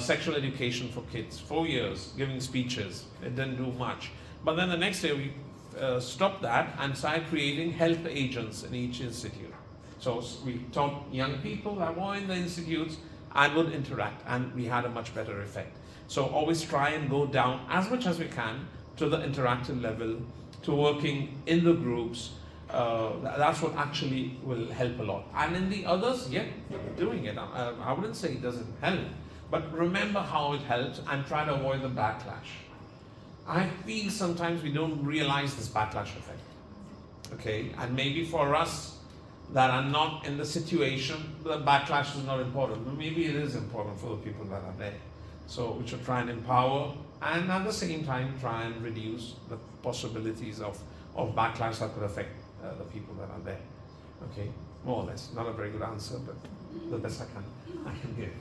sexual education for kids. 4 years, giving speeches. It didn't do much. But then the next day we stopped that and started creating health agents in each institute. So we taught young people that were in the institutes and would interact, and we had a much better effect. So always try and go down as much as we can to the interactive level, to working in the groups. That's what actually will help a lot. And in the others, yeah, doing it. I wouldn't say it doesn't help, but remember how it helps and try to avoid the backlash. I feel sometimes we don't realize this backlash effect. Okay, and maybe for us that are not in the situation, the backlash is not important, but maybe it is important for the people that are there. So we should try and empower, and at the same time try and reduce the possibilities of backlash that could affect the people that are there. Okay, more or less. Not a very good answer, but the best I can give.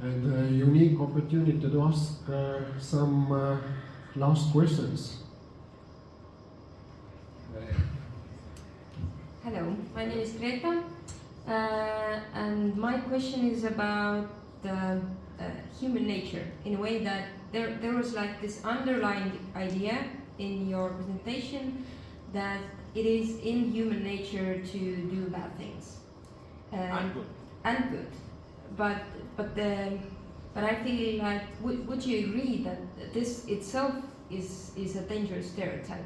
And a unique opportunity to ask some last questions. Hello, my name is Greta, and my question is about the human nature, in a way that there was like this underlying idea in your presentation that it is in human nature to do bad things. And good. And good. But I feel like, would you agree that this itself is a dangerous stereotype?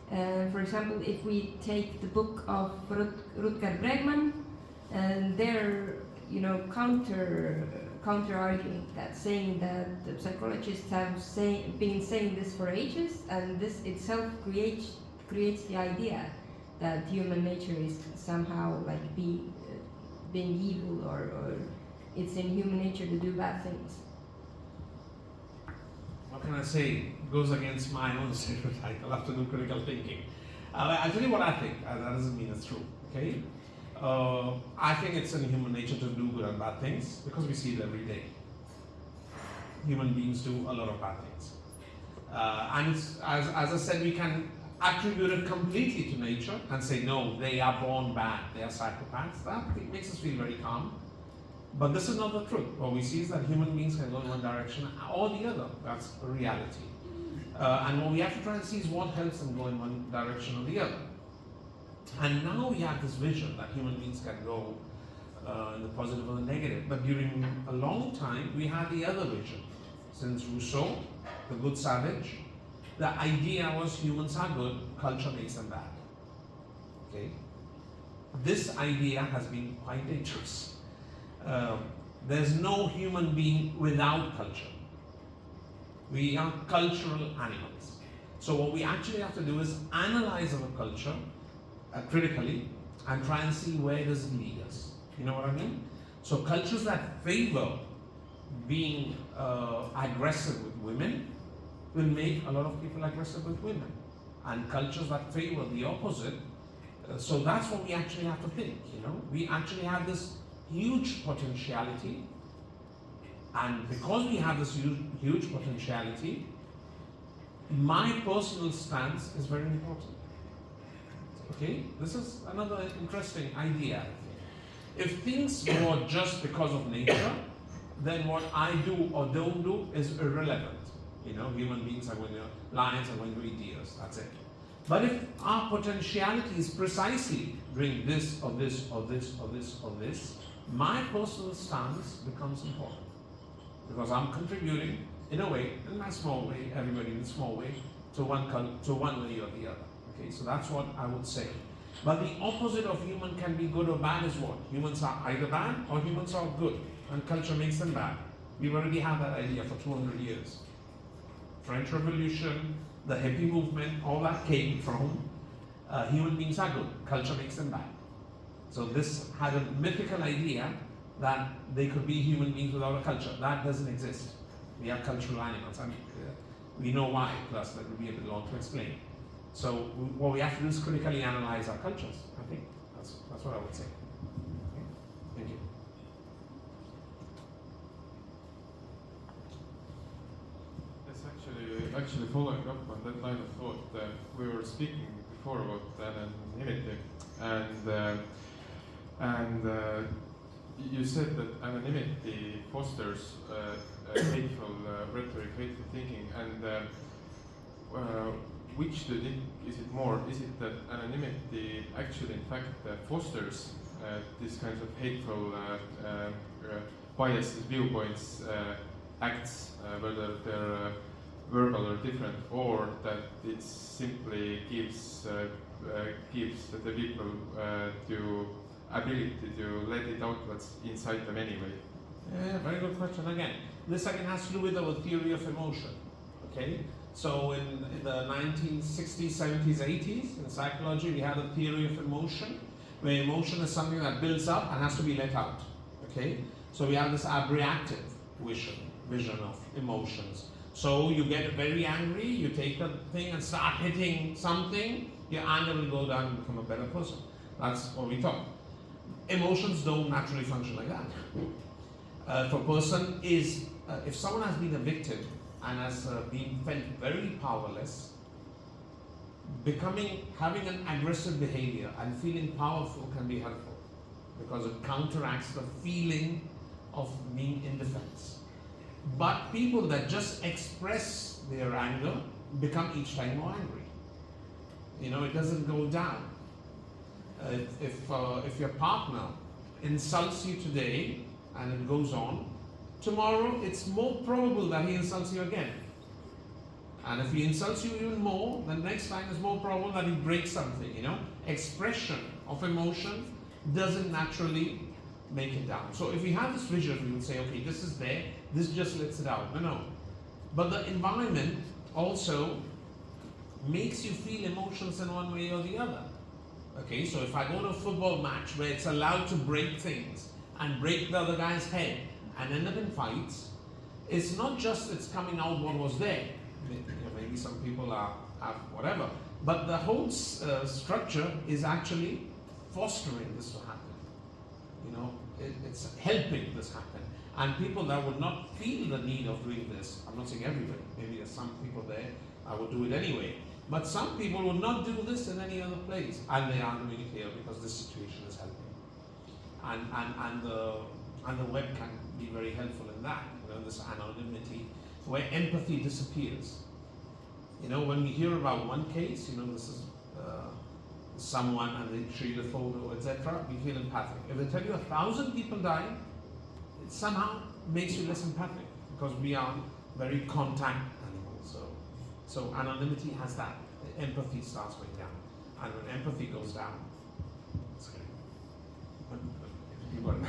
For example, if we take the book of Rutger Bregman, and they're, you know, counter arguing that, saying that the psychologists have been saying this for ages, and this itself creates the idea that human nature is somehow like being evil, or it's in human nature to do bad things. What can I say? It goes against my own stereotype. I'll have to do critical thinking. I'll tell you what I think. That doesn't mean it's true, okay? I think it's in human nature to do good and bad things because we see it every day. Human beings do a lot of bad things. And it's, as I said, we can attribute it completely to nature and say, no, they are born bad, they are psychopaths. That makes us feel very calm. But this is not the truth. What we see is that human beings can go in one direction or the other. That's a reality. And what we have to try and see is what helps them go in one direction or the other. And now we have this vision that human beings can go in the positive or the negative. But during a long time, we had the other vision. Since Rousseau, the good savage, the idea was humans are good, culture makes them bad. Okay? This idea has been quite dangerous. There's no human being without culture. We are cultural animals. So what we actually have to do is analyze our culture critically and try and see where does it lead us. You know what I mean? So cultures that favor being aggressive with women will make a lot of people aggressive with women. And cultures that favor the opposite, so that's what we actually have to think, you know? We actually have this huge potentiality, and because we have this huge potentiality, my personal stance is very important. Okay, this is another interesting idea. If things were just because of nature, then what I do or don't do is irrelevant. You know, human beings are going to, lions are going to eat deers, that's it. But if our potentiality is precisely doing this or this or this or this or this, my personal stance becomes important. Because I'm contributing in a way, in my small way, everybody in a small way, to one way or the other. Okay, so that's what I would say. But the opposite of human can be good or bad is what? Humans are either bad or humans are good, and culture makes them bad. We've already had that idea for 200 years. French Revolution, the hippie movement, all that came from human beings are good, culture makes them bad. So this had a mythical idea that they could be human beings without a culture. That doesn't exist. We are cultural animals. I mean, we know why, plus that would be a bit long to explain. So what we have to do is critically analyze our cultures. I think that's what I would say. Okay. Thank you. Yes, actually following up on that line of thought, we were speaking before about anonymity, and you said that anonymity fosters hateful rhetoric, hateful thinking, and which do you think is it more? Is it that anonymity actually, in fact, fosters these kinds of hateful biases, viewpoints, acts, whether they're verbal or different, or that it simply gives the people the ability to let it out what's inside them anyway? Yeah, very good question. Again, this again has to do with our theory of emotion. Okay, so in the 1960s, 70s, 80s, in psychology, we had a theory of emotion, where emotion is something that builds up and has to be let out. Okay, so we have this abreactive vision of emotions. So you get very angry, you take a thing and start hitting something, your anger will go down and become a better person. That's what we thought. Emotions don't naturally function like that. If a person is, if someone has been a victim and has been felt very powerless, having an aggressive behavior and feeling powerful can be helpful, because it counteracts the feeling of being in defense. But people that just express their anger become each time more angry. You know, it doesn't go down. If your partner insults you today and it goes on, tomorrow it's more probable that he insults you again. And if he insults you even more, the next time it's more probable that he breaks something, you know. Expression of emotion doesn't naturally make it down. So if we have this vision, we would say, okay, this is there, this just lets it out. No. But the environment also makes you feel emotions in one way or the other. Okay, so if I go to a football match where it's allowed to break things and break the other guy's head and end up in fights, it's not just it's coming out what was there. Maybe some people have whatever, but the whole structure is actually fostering this to happen. You know, it's helping this happen. And people that would not feel the need of doing this, I'm not saying everybody, maybe there's some people there that would do it anyway, but some people would not do this in any other place, and they are doing it here because this situation is helping. And the web can be very helpful in that, you know, this anonymity, where empathy disappears. You know, when we hear about one case, you know, this is someone and they show you the photo, etc., we feel empathic. If they tell you 1,000 people died, it somehow makes you less empathic, because we are very contact animals. So anonymity has that. The empathy starts going down. And when empathy goes down, it's scary. But you got it.